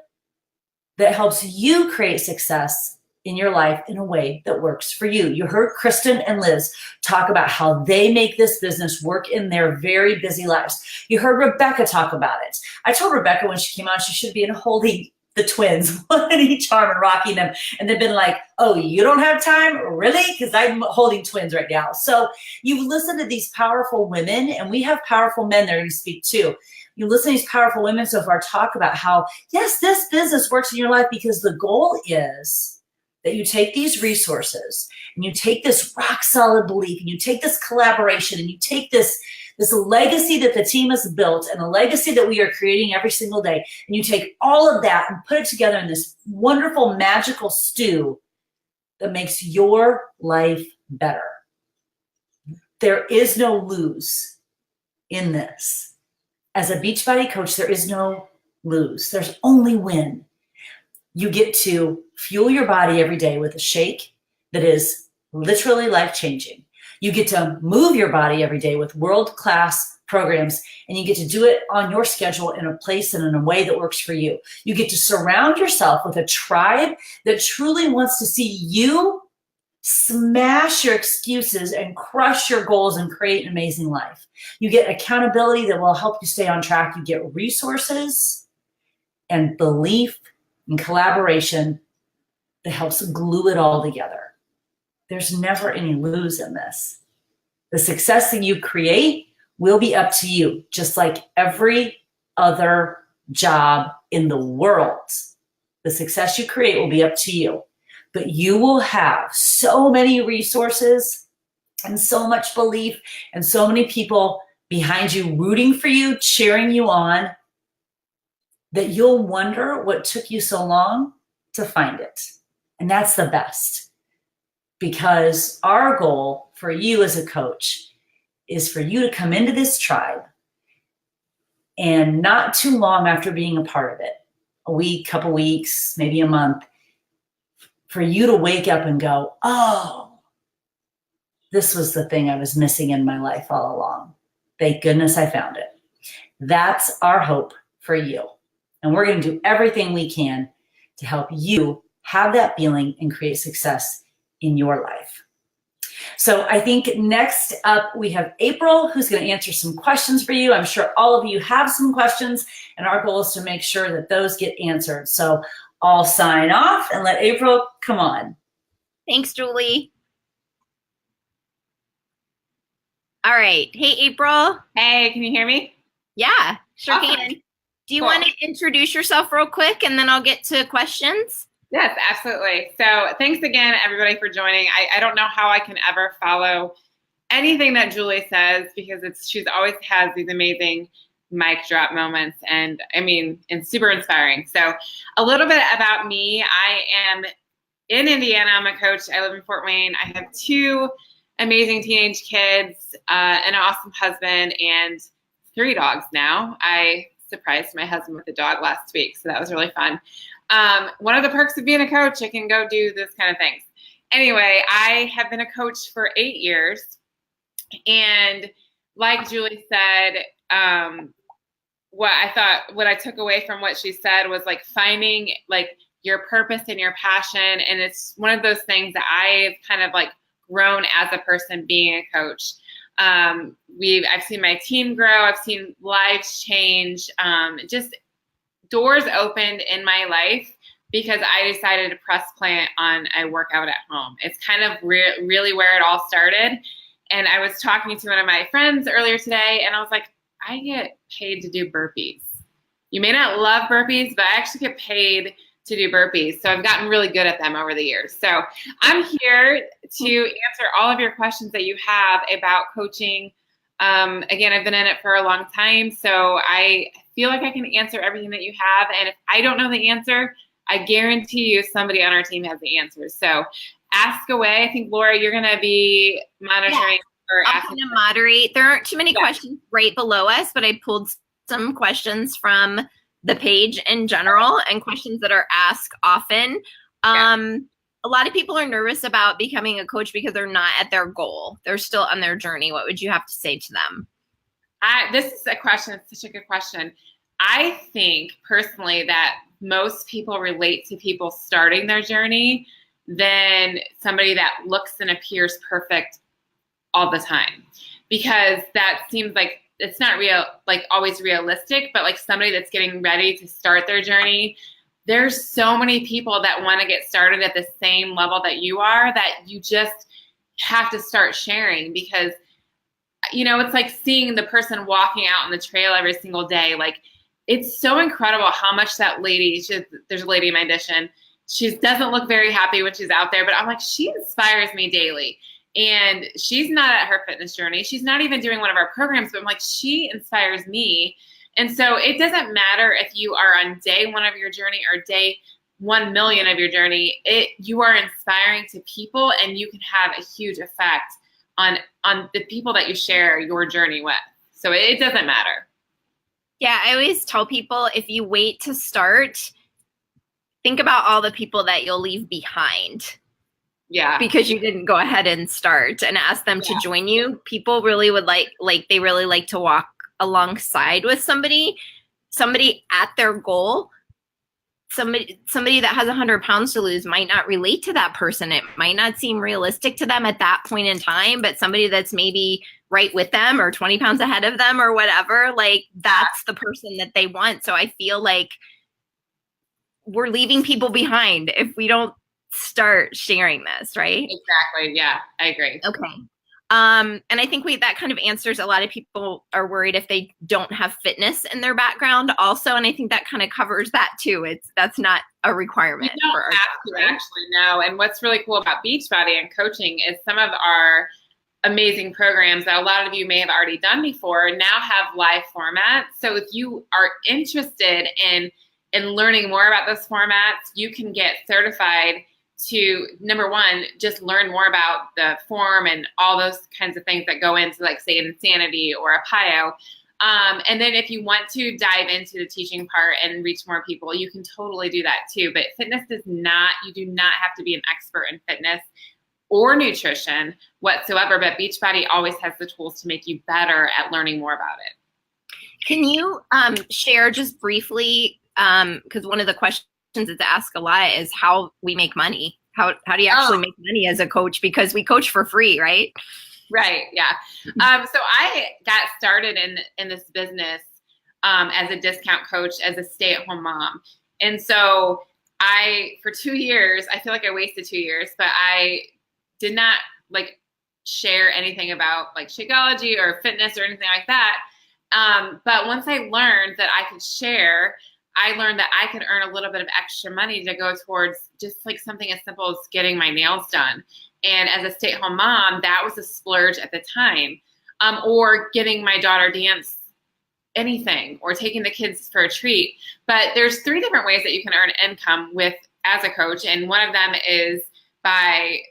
that helps you create success in your life in a way that works for you. You heard Kristen and Liz talk about how they make this business work in their very busy lives. You heard Rebecca talk about it. I told Rebecca when she came on, she should be in holding the twins, one in each arm and rocking them. And they've been like, oh, you don't have time? Really? Because I'm holding twins right now. So you listen to these powerful women, and we have powerful men that are going to speak too. You listen to these powerful women so far talk about how, yes, this business works in your life, because the goal is that you take these resources and you take this rock solid belief and you take this collaboration and you take this legacy that the team has built and the legacy that we are creating every single day, and you take all of that and put it together in this wonderful, magical stew that makes your life better. There is no lose in this. As a Beachbody coach, there is no lose. There's only win. You get to fuel your body every day with a shake that is literally life-changing. You get to move your body every day with world-class programs, and you get to do it on your schedule in a place and in a way that works for you. You get to surround yourself with a tribe that truly wants to see you smash your excuses and crush your goals and create an amazing life. You get accountability that will help you stay on track. You get resources and belief and collaboration that helps glue it all together. There's never any lose in this. The success that you create will be up to you, just like every other job in the world. The success you create will be up to you. But you will have so many resources and so much belief and so many people behind you rooting for you, cheering you on, that you'll wonder what took you so long to find it. And that's the best. Because our goal for you as a coach is for you to come into this tribe and not too long after being a part of it, a week, couple weeks, maybe a month, for you to wake up and go, oh, this was the thing I was missing in my life all along. Thank goodness I found it. That's our hope for you. And we're going to do everything we can to help you have that feeling and create success in your life. So I think next up we have April, who's going to answer some questions for you. I'm sure all of you have some questions, and our goal is to make sure that those get answered. So I'll sign off and let April come on. Thanks, Julie. All right. Hey, April. Hey, can you hear me? Yeah, sure Awesome. can. Do you Cool. want to introduce yourself real quick, and then I'll get to questions? Yes, absolutely. So thanks again, everybody, for joining. I don't know how I can ever follow anything that Julie says, because she's always has these amazing mic drop moments, and super inspiring. So a little bit about me. I am in Indiana. I'm a coach. I live in Fort Wayne. I have 2 amazing teenage kids, an awesome husband, and 3 dogs now. I surprised my husband with a dog last week, so that was really fun. One of the perks of being a coach, I can go do this kind of things. Anyway, I have been a coach for 8 years, and like Julie said, what I took away from what she said was like finding like your purpose and your passion. And it's one of those things that I've kind of like grown as a person being a coach. I've seen my team grow. I've seen lives change, just doors opened in my life because I decided to press play on a workout at home. It's kind of really where it all started. And I was talking to one of my friends earlier today, and I was like, I get paid to do burpees. You may not love burpees, but I actually get paid to do burpees. So I've gotten really good at them over the years. So I'm here to answer all of your questions that you have about coaching. Again, I've been in it for a long time, so I feel like I can answer everything that you have. And if I don't know the answer, I guarantee you somebody on our team has the answers. So ask away. I think, Laura, you're going to be monitoring. I'm going to moderate. There aren't too many questions right below us, but I pulled some questions from the page in general and questions that are asked often. A lot of people are nervous about becoming a coach because they're not at their goal. They're still on their journey. What would you have to say to them? This is a question. It's such a good question. I think personally that most people relate to people starting their journey than somebody that looks and appears perfect all the time, because that seems like it's not real, like always realistic, but like somebody that's getting ready to start their journey. There's so many people that want to get started at the same level that you are, that you just have to start sharing, because it's like seeing the person walking out on the trail every single day. Like, it's so incredible how much that lady, there's a lady in my audition, she doesn't look very happy when she's out there, but I'm like, she inspires me daily. And she's not at her fitness journey. She's not even doing one of our programs, but I'm like, she inspires me. And so it doesn't matter if you are on day 1 of your journey or day 1 million of your journey. You are inspiring to people, and you can have a huge effect on the people that you share your journey with. So it doesn't matter. Yeah, I always tell people, if you wait to start, think about all the people that you'll leave behind. Yeah. because you didn't go ahead and start and ask them to join you. People really would they really like to walk alongside with somebody at their goal. Somebody that has 100 pounds to lose might not relate to that person. It might not seem realistic to them at that point in time, but somebody that's maybe right with them or 20 pounds ahead of them or whatever, like that's the person that they want. So I feel like we're leaving people behind if we don't start sharing this, right? Exactly. Yeah, I agree. Okay. And I think that kind of answers a lot of people are worried if they don't have fitness in their background also. And I think that kind of covers that too. That's not a requirement. You don't for our have job, to right? actually know. And what's really cool about Beachbody and coaching is some of our amazing programs that a lot of you may have already done before now have live formats. So if you are interested in learning more about those formats, you can get certified to, number one, just learn more about the form and all those kinds of things that go into, like, say, an Insanity or a PIO. And then if you want to dive into the teaching part and reach more people, you can totally do that too. But fitness you do not have to be an expert in fitness or nutrition whatsoever, but Beachbody always has the tools to make you better at learning more about it. Can you share just briefly, because one of the questions that's asked a lot is how we make money. How do you actually make money as a coach? Because we coach for free, right? Right. Yeah. So I got started in this business as a discount coach, as a stay-at-home mom. And so for 2 years, I feel like I wasted 2 years, but I did not share anything about Shakeology or fitness or anything like that. But once I learned that I could share, I learned that I could earn a little bit of extra money to go towards just something as simple as getting my nails done. And as a stay-at-home mom, that was a splurge at the time. Or getting my daughter dance anything, or taking the kids for a treat. But there's 3 different ways that you can earn income as a coach. And one of them is by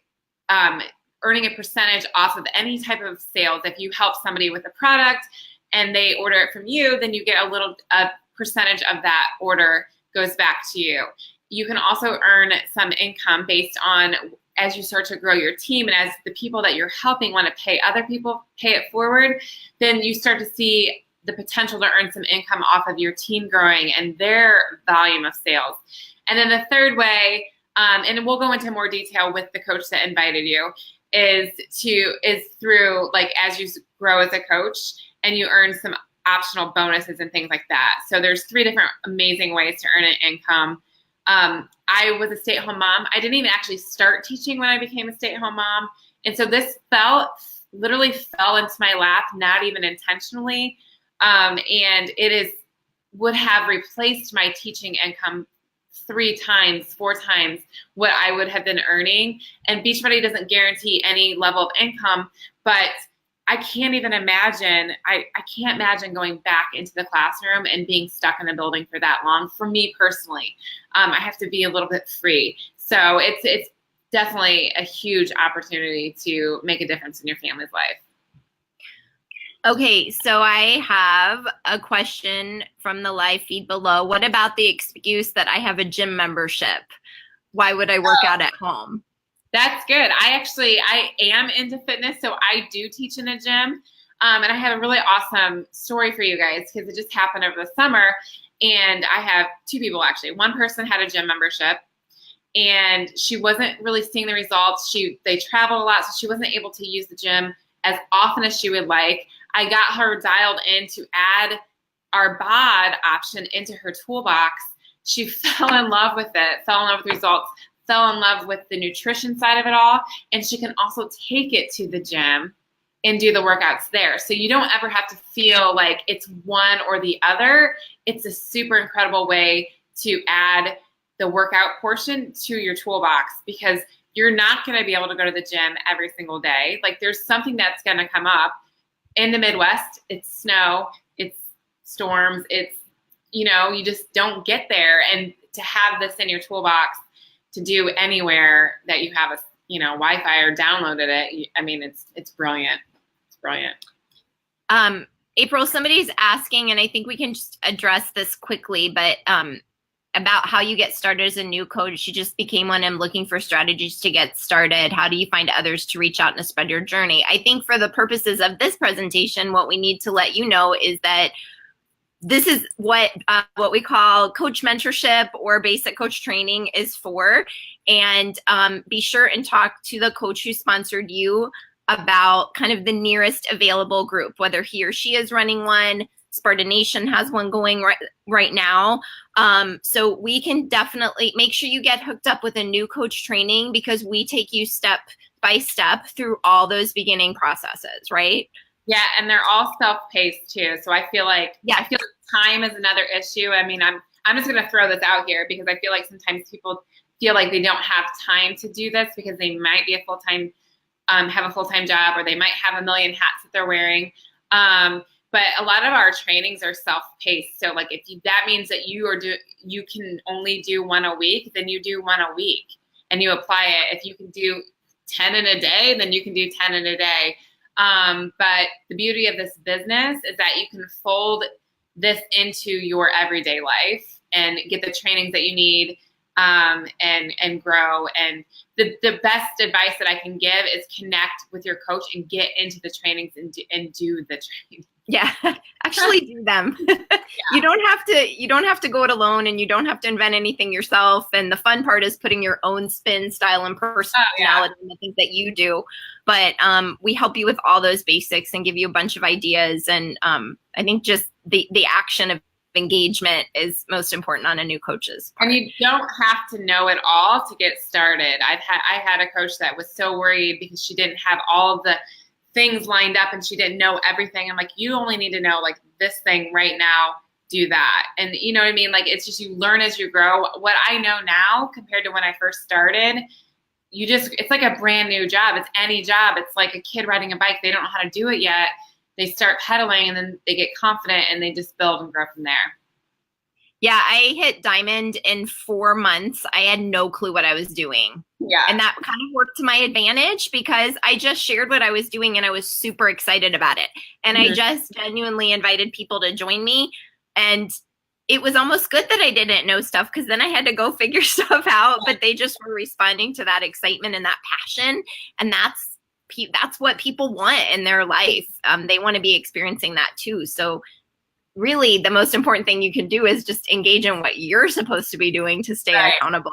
earning a percentage off of any type of sales. If you help somebody with a product and they order it from you, then you get a percentage of that order goes back to you. You can also earn some income based on, as you start to grow your team and as the people that you're helping want to pay other people, pay it forward, then you start to see the potential to earn some income off of your team growing and their volume of sales. And then the third way, and we'll go into more detail with the coach that invited you, is through as you grow as a coach and you earn some optional bonuses and things like that. So there's 3 different amazing ways to earn an income. I was a stay-at-home mom. I didn't even actually start teaching when I became a stay-at-home mom. And so this literally fell into my lap, not even intentionally. And would have replaced my teaching income 3 times, 4 times what I would have been earning. And Beachbody doesn't guarantee any level of income, but I can't even imagine, I can't imagine going back into the classroom and being stuck in a building for that long. For me personally, I have to be a little bit free. So it's definitely a huge opportunity to make a difference in your family's life. Okay, so I have a question from the live feed below. What about the excuse that I have a gym membership? Why would I work out at home? That's good. I am into fitness, so I do teach in a gym. And I have a really awesome story for you guys because it just happened over the summer. And I have 2 people, actually. One person had a gym membership, and she wasn't really seeing the results. They traveled a lot, so she wasn't able to use the gym as often as she would like. I got her dialed in to add our bod option into her toolbox. She fell in love with it, fell in love with results, fell in love with the nutrition side of it all. And she can also take it to the gym and do the workouts there. So you don't ever have to feel like it's one or the other. It's a super incredible way to add the workout portion to your toolbox, because you're not going to be able to go to the gym every single day. There's something that's going to come up. In the Midwest, it's snow, it's storms, it's, you just don't get there. And to have this in your toolbox to do anywhere that you have Wi-Fi or downloaded it, it's brilliant. It's brilliant. April, somebody's asking, and I think we can just address this quickly, but about how you get started as a new coach. You just became one. I'm looking for strategies to get started. How do you find others to reach out and spread your journey? I think for the purposes of this presentation, what we need to let you know is that this is what we call coach mentorship or basic coach training is for. And be sure and talk to the coach who sponsored you about kind of the nearest available group, whether he or she is running one. Sparta Nation has one going right now. So we can definitely make sure you get hooked up with a new coach training, because we take you step by step through all those beginning processes, right? Yeah, and they're all self-paced too. So I feel like time is another issue. I mean, I'm just going to throw this out here because I feel like sometimes people feel like they don't have time to do this because they might be a full-time have a full-time job, or they might have a million hats that they're wearing. But a lot of our trainings are self-paced. So like that means that you can only do one a week, then you do one a week and you apply it. If you can do 10 in a day, then you can do 10 in a day. But the beauty of this business is that you can fold this into your everyday life and get the trainings that you need, and grow. And the best advice that I can give is connect with your coach and get into the trainings and do the training. Yeah, actually do them. You don't have to go it alone, and you don't have to invent anything yourself. And the fun part is putting your own spin, style, and personality in the things that you do. But we help you with all those basics and give you a bunch of ideas. And I think just the action of engagement is most important on a new coach's part. And you don't have to know it all to get started. I had a coach that was so worried because she didn't have all the things lined up and she didn't know everything. I'm like, you only need to know like this thing right now, do that. And you know what I mean? Like, it's just, you learn as you grow. What I know now compared to when I first started, it's like a brand new job. It's any job. It's like a kid riding a bike. They don't know how to do it yet. They start pedaling and then they get confident and they just build and grow from there. Yeah, I hit diamond in 4 months. I had no clue what I was doing. Yeah. And that kind of worked to my advantage because I just shared what I was doing and I was super excited about it. And I just genuinely invited people to join me. And it was almost good that I didn't know stuff, because then I had to go figure stuff out. But they just were responding to that excitement and that passion. And that's what people want in their life. They want to be experiencing that too. So really, the most important thing you can do is just engage in what you're supposed to be doing to stay accountable,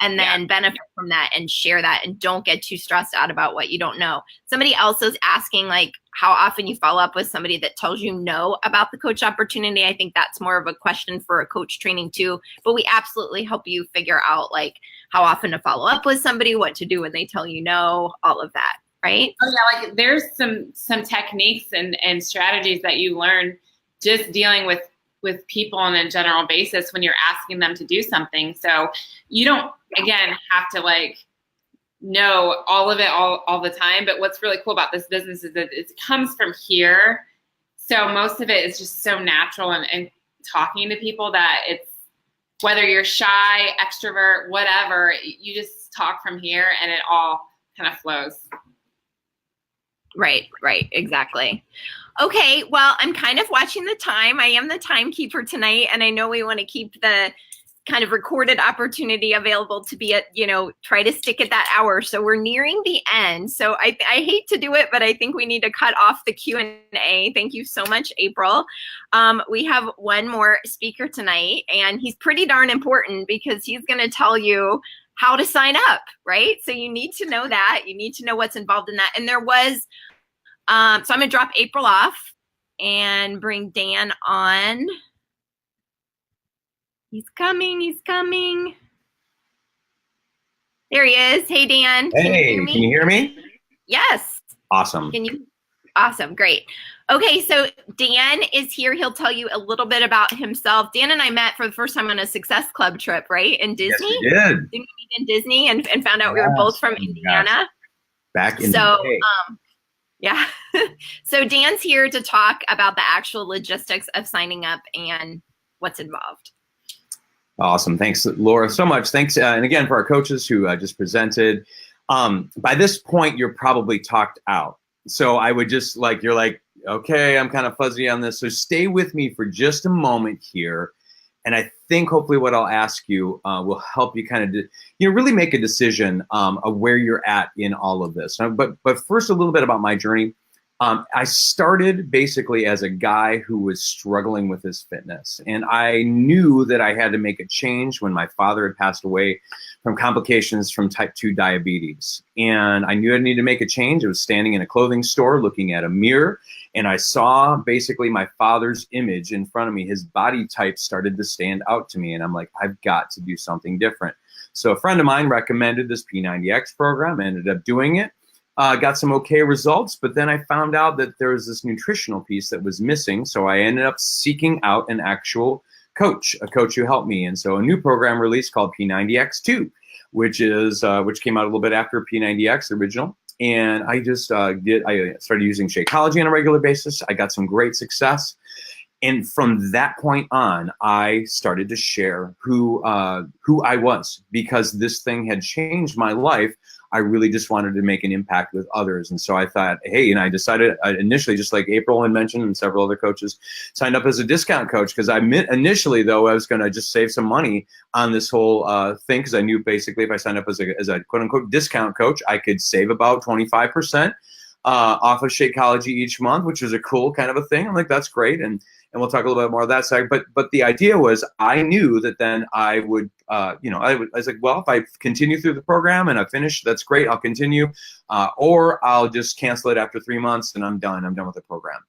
and then benefit from that and share that, and don't get too stressed out about what you don't know. Somebody else is asking like how often you follow up with somebody that tells you no about the coach opportunity. I think that's more of a question for a coach training too, but we absolutely help you figure out like how often to follow up with somebody, what to do when they tell you no, all of that, right? Oh yeah, like there's some techniques and strategies that you learn just dealing with people on a general basis when you're asking them to do something. So you don't, again, have to like know all of it all the time. But what's really cool about this business is that it comes from here. So most of it is just so natural and talking to people that it's, whether you're shy, extrovert, whatever, you just talk from here and it all kind of flows. Right, exactly. Okay, well, I'm kind of watching the time. I am the timekeeper tonight, and I know we want to keep the kind of recorded opportunity available to be try to stick at that hour. So we're nearing the end. So I hate to do it, but I think we need to cut off the Q&A. Thank you so much, April. We have one more speaker tonight, and he's pretty darn important because he's going to tell you how to sign up, right? So you need to know that. You need to know what's involved in that. And there was, so I'm going to drop April off and bring Dan on. He's coming. There he is. Hey, Dan. Hey, can you hear me? Yes. Awesome. Awesome. Great. Okay, so Dan is here. He'll tell you a little bit about himself. Dan and I met for the first time on a Success Club trip, right? In Disney? Yes, we did. Didn't we meet in Disney and found out we were both from Indiana? Back in the day. Yeah. So Dan's here to talk about the actual logistics of signing up and what's involved. Awesome. Thanks, Laura, so much. Thanks. And again, for our coaches who just presented. By this point, you're probably talked out. So I would just you're like, okay, I'm kind of fuzzy on this. So stay with me for just a moment here. And I think hopefully what I'll ask you will help you kind of, really make a decision of where you're at in all of this. But first, a little bit about my journey. I started basically as a guy who was struggling with his fitness. And I knew that I had to make a change when my father had passed away from complications from type 2 diabetes. And I knew I needed to make a change. I was standing in a clothing store looking at a mirror, and I saw basically my father's image in front of me. His body type started to stand out to me. And I'm like, I've got to do something different. So a friend of mine recommended this P90X program. I ended up doing it. Got some okay results, but then I found out that there was this nutritional piece that was missing. So I ended up seeking out an actual coach, a coach who helped me. And so a new program released called P90X2, which came out a little bit after P90X original. And I just I started using Shakeology on a regular basis. I got some great success. And from that point on, I started to share who I was, because this thing had changed my life. I really just wanted to make an impact with others. And so I thought, hey, and I decided initially, just like April had mentioned and several other coaches, signed up as a discount coach, because initially, though, I was going to just save some money on this whole thing, because I knew basically if I signed up as a quote unquote discount coach, I could save about 25% off of Shakeology each month, which was a cool kind of a thing. I'm like, that's great. And we'll talk a little bit more of that side. But the idea was, I knew that then I would, I was like, well, if I continue through the program and I finish, that's great. I'll continue, or I'll just cancel it after 3 months and I'm done. I'm done with the program.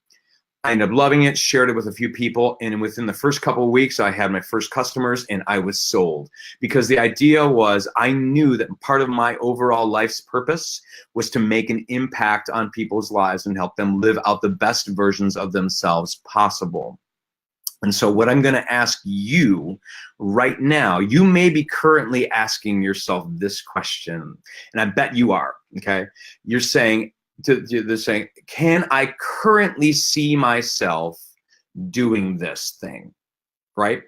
I ended up loving it, shared it with a few people, and within the first couple of weeks, I had my first customers, and I was sold. Because the idea was, I knew that part of my overall life's purpose was to make an impact on people's lives and help them live out the best versions of themselves possible. And so what I'm going to ask you right now, you may be currently asking yourself this question, and I bet you are, okay? You're saying, they're saying, can I currently see myself doing this thing, right?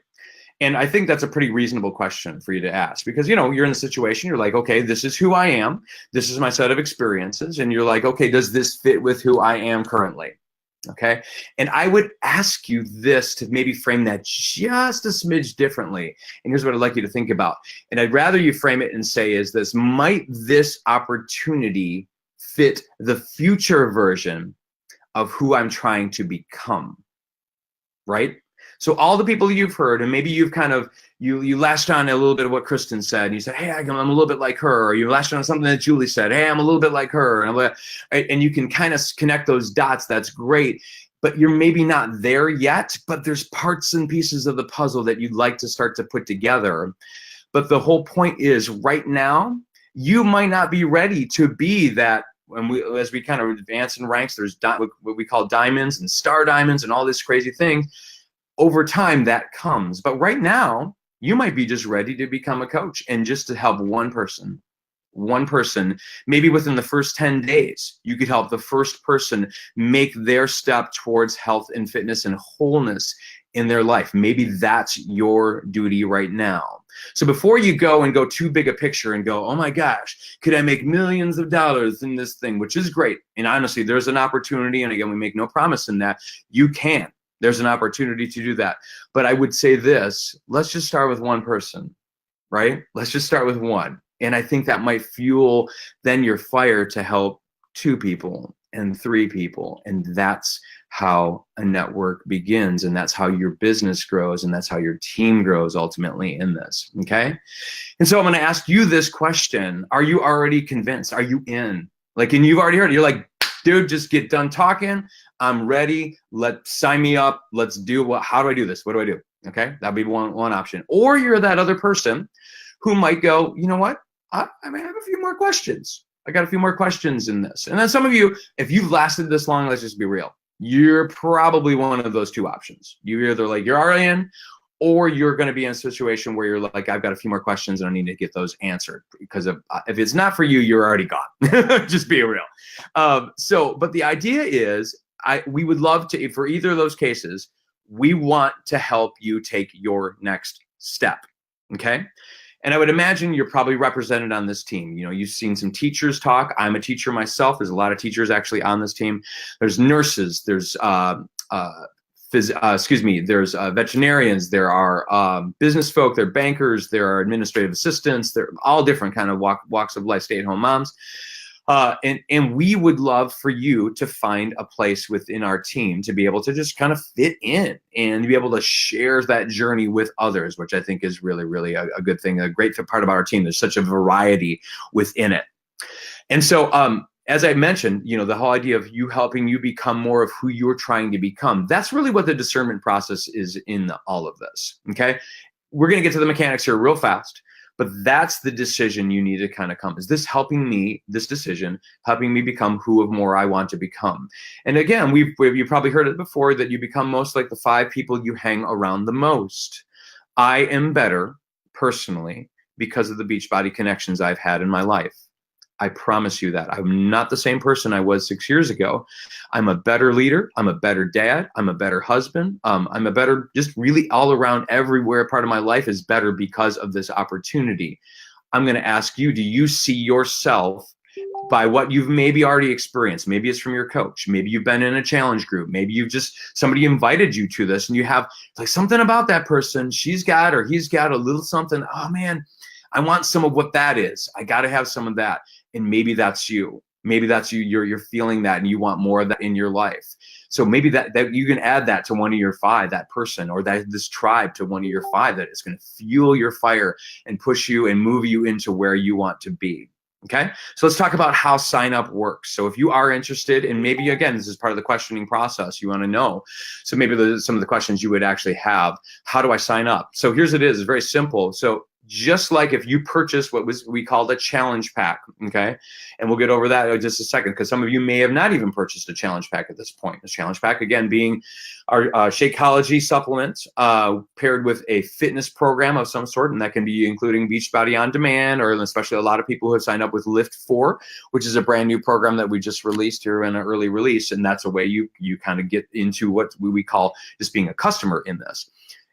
And I think that's a pretty reasonable question for you to ask, because, you're in a situation, you're like, okay, this is who I am. This is my set of experiences. And you're like, okay, does this fit with who I am currently? Okay. And I would ask you this to maybe frame that just a smidge differently. And here's what I'd like you to think about. And I'd rather you frame it and say, might this opportunity fit the future version of who I'm trying to become, right? So all the people you've heard, and maybe you've kind of, you latched on a little bit of what Kristen said, and you said, hey, I'm a little bit like her, or you latched on something that Julie said, hey, I'm a little bit like her, and you can kind of connect those dots. That's great, but you're maybe not there yet, but there's parts and pieces of the puzzle that you'd like to start to put together. But the whole point is, right now, you might not be ready to be that. As we kind of advance in ranks, there's what we call diamonds and star diamonds and all this crazy thing. Over time, that comes. But right now, you might be just ready to become a coach and just to help one person, maybe within the first 10 days, you could help the first person make their step towards health and fitness and wholeness in their life. Maybe that's your duty right now. So before you go too big a picture and go, oh my gosh, could I make millions of dollars in this thing, which is great. And honestly, there's an opportunity. And again, we make no promise in that. You can. There's an opportunity to do that. But I would say this, let's just start with one person, right? Let's just start with one. And I think that might fuel then your fire to help 2 people and 3 people. And that's how a network begins. And that's how your business grows. And that's how your team grows ultimately in this. Okay. And so I'm going to ask you this question. Are you already convinced? Are you in? Like, and you've already heard it. You're like, dude, just get done talking. I'm ready. Sign me up. Let's do how do I do this? What do I do? Okay. That'd be one option. Or you're that other person who might go, you know what? I may have a few more questions. I got a few more questions in this. And then some of you, if you've lasted this long, let's just be real. You're probably one of those 2 options. You're either like, you're already in, or you're going to be in a situation where you're like, I've got a few more questions and I need to get those answered, because if it's not for you, you're already gone. Just be real. But the idea is, we would love to, for either of those cases, we want to help you take your next step. Okay. And I would imagine you're probably represented on this team. You've seen some teachers talk. I'm a teacher myself. There's a lot of teachers actually on this team. There's nurses. There's there's veterinarians, there are business folk, there are bankers, there are administrative assistants, they're all different kind of walks of life, stay-at-home moms. And we would love for you to find a place within our team to be able to just kind of fit in and be able to share that journey with others, which I think is really, really a good thing, a great part about our team. There's such a variety within it. And so, as I mentioned, the whole idea of you helping you become more of who you're trying to become, that's really what the discernment process is in all of this, okay? We're going to get to the mechanics here real fast. But that's the decision you need to kind of come. Is this decision helping me become who of more I want to become? And again, you probably heard it before that you become most like the 5 people you hang around the most. I am better personally because of the Beachbody connections I've had in my life. I promise you that. I'm not the same person I was 6 years ago. I'm a better leader. I'm a better dad. I'm a better husband. I'm a better, just really all around, everywhere part of my life is better because of this opportunity. I'm going to ask you, do you see yourself by what you've maybe already experienced? Maybe it's from your coach. Maybe you've been in a challenge group. Maybe somebody invited you to this and you have like something about that person. She's got or he's got a little something. Oh man, I want some of what that is. I got to have some of that. And maybe that's you. Maybe that's you. You're feeling that and you want more of that in your life. So maybe that you can add that to one of your 5, that person, or this tribe to one of your 5 that is going to fuel your fire and push you and move you into where you want to be. Okay, so let's talk about how sign up works. So if you are interested, and maybe again, this is part of the questioning process, you want to know. So maybe some of the questions you would actually have. How do I sign up? So here's it is. It's very simple. So just like if you purchase what we called a challenge pack, okay? And we'll get over that in just a second because some of you may have not even purchased a challenge pack at this point. The challenge pack, again, being our Shakeology supplement paired with a fitness program of some sort, and that can be including Beachbody On Demand, or especially a lot of people who have signed up with Lift 4, which is a brand new program that we just released here in an early release, and that's a way you kind of get into what we call just being a customer in this.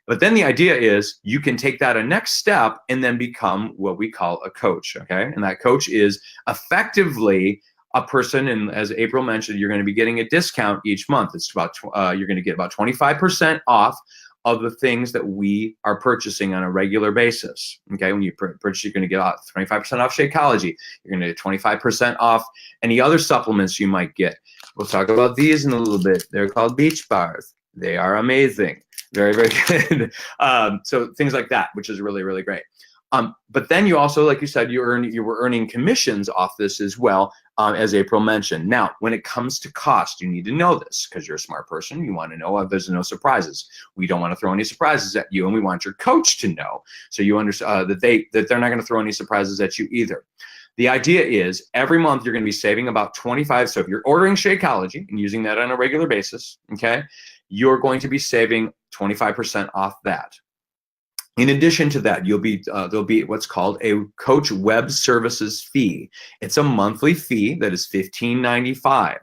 But then the idea is you can take that a next step and then become what we call a coach, okay? And that coach is effectively a person, and as April mentioned, you're going to be getting a discount each month. It's about you're going to get about 25% off of the things that we are purchasing on a regular basis, okay? When you purchase, you're going to get 25% off Shakeology. You're going to get 25% off any other supplements you might get. We'll talk about these in a little bit. They're called Beach Bars. They are amazing. Very, very good. So things like that, which is really, really great. But then you also, like you said, you were earning commissions off this as well, as April mentioned. Now, when it comes to cost, you need to know this because you're a smart person. You want to know there's no surprises. We don't want to throw any surprises at you, and we want your coach to know so you understand that they're not going to throw any surprises at you either. The idea is every month you're going to be saving about 25. So if you're ordering Shakeology and using that on a regular basis, okay, you're going to be saving 25% off that. In addition to that, there'll be what's called a Coach Web Services fee. It's a monthly fee that is $15.95.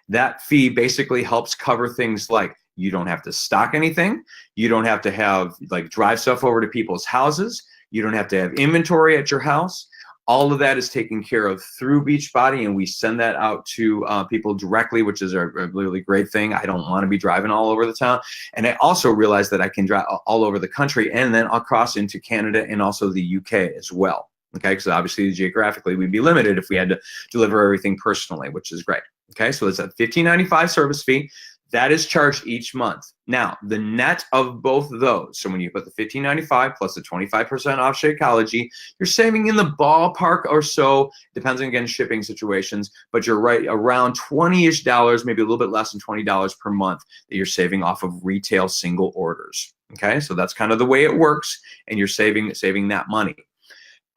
That fee basically helps cover things like you don't have to stock anything, you don't have to drive stuff over to people's houses, you don't have to have inventory at your house. All of that is taken care of through Beachbody, and we send that out to people directly, which is a really great thing. I don't want to be driving all over the town. And I also realized that I can drive all over the country and then across into Canada and also the UK as well. Okay, because obviously geographically we'd be limited if we had to deliver everything personally, which is great. Okay, so it's a $15.95 service fee. That is charged each month. Now, the net of both of those, so when you put the $15.95 plus the 25% off Shakeology, you're saving in the ballpark or so, depends on, again, shipping situations, but you're right around $20-ish, maybe a little bit less than $20 per month that you're saving off of retail single orders. Okay, so that's kind of the way it works, and you're saving that money.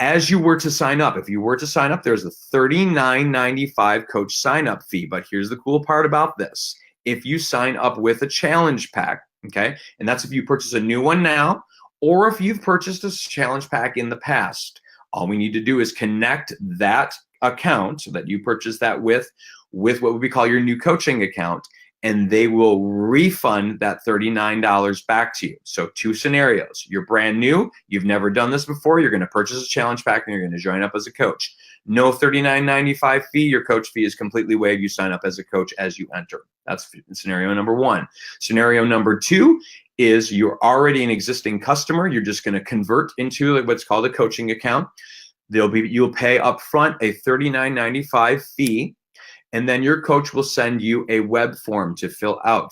As you were to sign up, if you were to sign up, there's a $39.95 coach sign-up fee, but here's the cool part about this. If you sign up with a challenge pack, okay, and that's if you purchase a new one now, or if you've purchased a challenge pack in the past, all we need to do is connect that account that you purchased that with what we call your new coaching account, and they will refund that $39 back to you. So 2 scenarios. You're brand new. You've never done this before. You're going to purchase a challenge pack, and you're going to join up as a coach. No $39.95 fee. Your coach fee is completely waived. You sign up as a coach as you enter. That's scenario number one. Scenario number two is you're already an existing customer. You're just going to convert into what's called a coaching account. You'll pay upfront a $39.95 fee, and then your coach will send you a web form to fill out.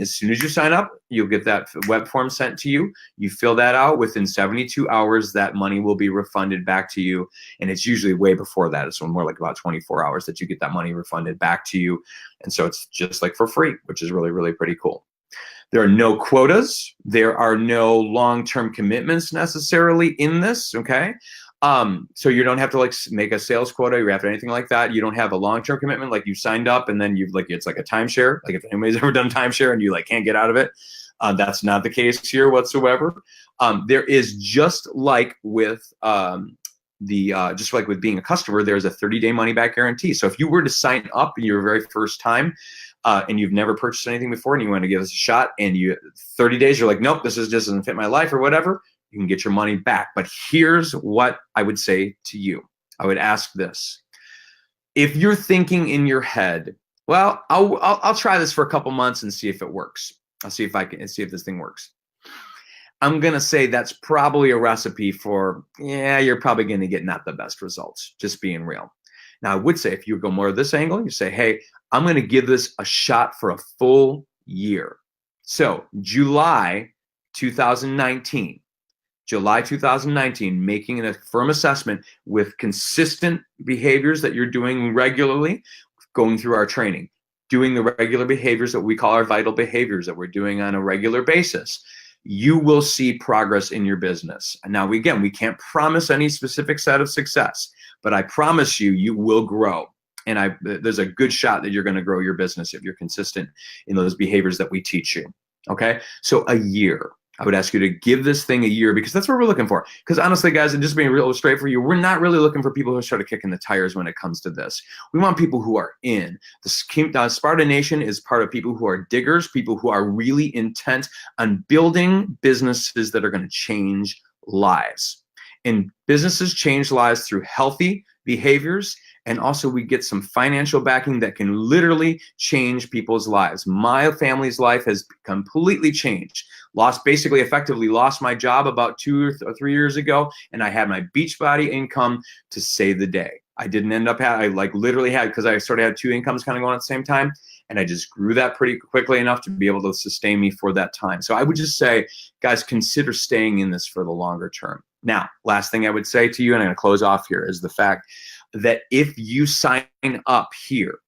As soon as you sign up, you'll get that web form sent to you. You fill that out. Within 72 hours, that money will be refunded back to you. And it's usually way before that. It's more like about 24 hours that you get that money refunded back to you. And so it's just like for free, which is really, really pretty cool. There are no quotas. There are no long-term commitments necessarily in this, okay? So you don't have to like make a sales quota, you have to anything like that. You don't have a long-term commitment, like you signed up and then you've like, it's like a timeshare. Like if anybody's ever done timeshare and you like can't get out of it, that's not the case here whatsoever. There is just like with just like with being a customer, there's a 30-day money-back guarantee. So if you were to sign up in your very first time and you've never purchased anything before and you want to give us a shot and 30 days, you're like, nope, this just doesn't fit my life or whatever, you can get your money back. But here's what I would say to you. I would ask this. If you're thinking in your head, well, I'll try this for a couple months and see if it works. I'll see if this thing works. I'm going to say that's probably a recipe for, you're probably going to get not the best results, just being real. Now, I would say if you go more this angle, you say, hey, I'm going to give this a shot for a full year. So July 2019, making a firm assessment with consistent behaviors that you're doing regularly, going through our training, doing the regular behaviors that we call our vital behaviors that we're doing on a regular basis, you will see progress in your business. And now, again, we can't promise any specific set of success, but I promise you, you will grow. And there's a good shot that you're going to grow your business if you're consistent in those behaviors that we teach you. Okay? So a year. I would ask you to give this thing a year because that's what we're looking for. Because honestly, guys, and just being real straight for you, we're not really looking for people who start kicking the tires when it comes to this. We want people who are in. The Sparta Nation is part of people who are diggers, people who are really intent on building businesses that are going to change lives. And businesses change lives through healthy behaviors. And also we get some financial backing that can literally change people's lives. My family's life has completely changed. Effectively lost my job about 2 or 3 years ago. And I had my Beachbody income to save the day. I didn't end up because I sort of had 2 incomes kind of going at the same time. And I just grew that pretty quickly enough to be able to sustain me for that time. So I would just say, guys, consider staying in this for the longer term. Now, last thing I would say to you, and I'm going to close off here, is the fact that if you sign up here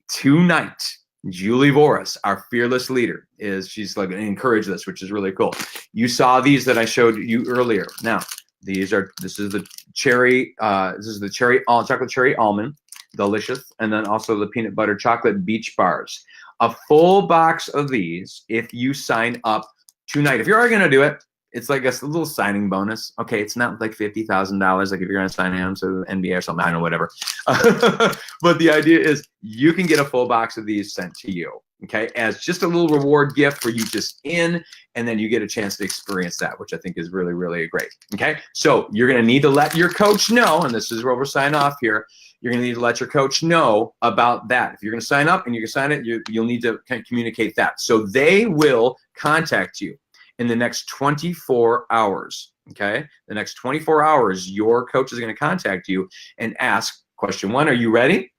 tonight, Julie Voris, our fearless leader, she's like encourage this, which is really cool. You saw these that I showed you earlier. Now, this is the cherry, chocolate cherry almond, delicious, and then also the peanut butter chocolate beach bars. A full box of these if you sign up tonight. If you're already gonna do it, it's like a little signing bonus. Okay, it's not like $50,000 like if you're gonna sign him to the NBA or something. I don't know, whatever. But the idea is you can get a full box of these sent to you, okay, as just a little reward gift for you just in, and then you get a chance to experience that, which I think is really, really great. Okay, so you're gonna need to let your coach know, and this is where we're signing off here. You're gonna need to let your coach know about that. If you're gonna sign up and you can sign it, you'll need to communicate that. So they will contact you in the next 24 hours, okay? The next 24 hours, your coach is going to contact you and ask, question 1, are you ready?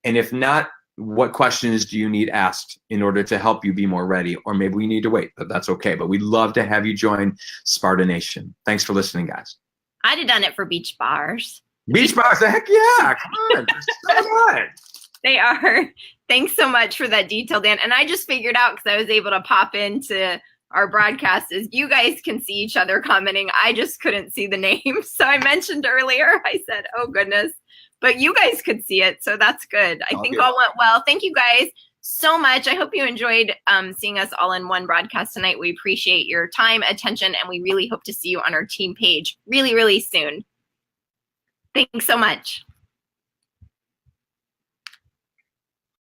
And if not, what questions do you need asked in order to help you be more ready? Or maybe we need to wait, but that's okay. But we'd love to have you join Sparta Nation. Thanks for listening, guys. I'd have done it for beach bars. Beach bars, heck yeah, come on. So good. They are. Thanks so much for that detail, Dan. And I just figured out, because I was able to pop into our broadcast, is you guys can see each other commenting. I just couldn't see the names. So I mentioned earlier, I said, oh goodness, but you guys could see it. So that's good. I think all went well. Thank you guys so much. I hope you enjoyed seeing us all in one broadcast tonight. We appreciate your time, attention, and we really hope to see you on our team page really, really soon. Thanks so much.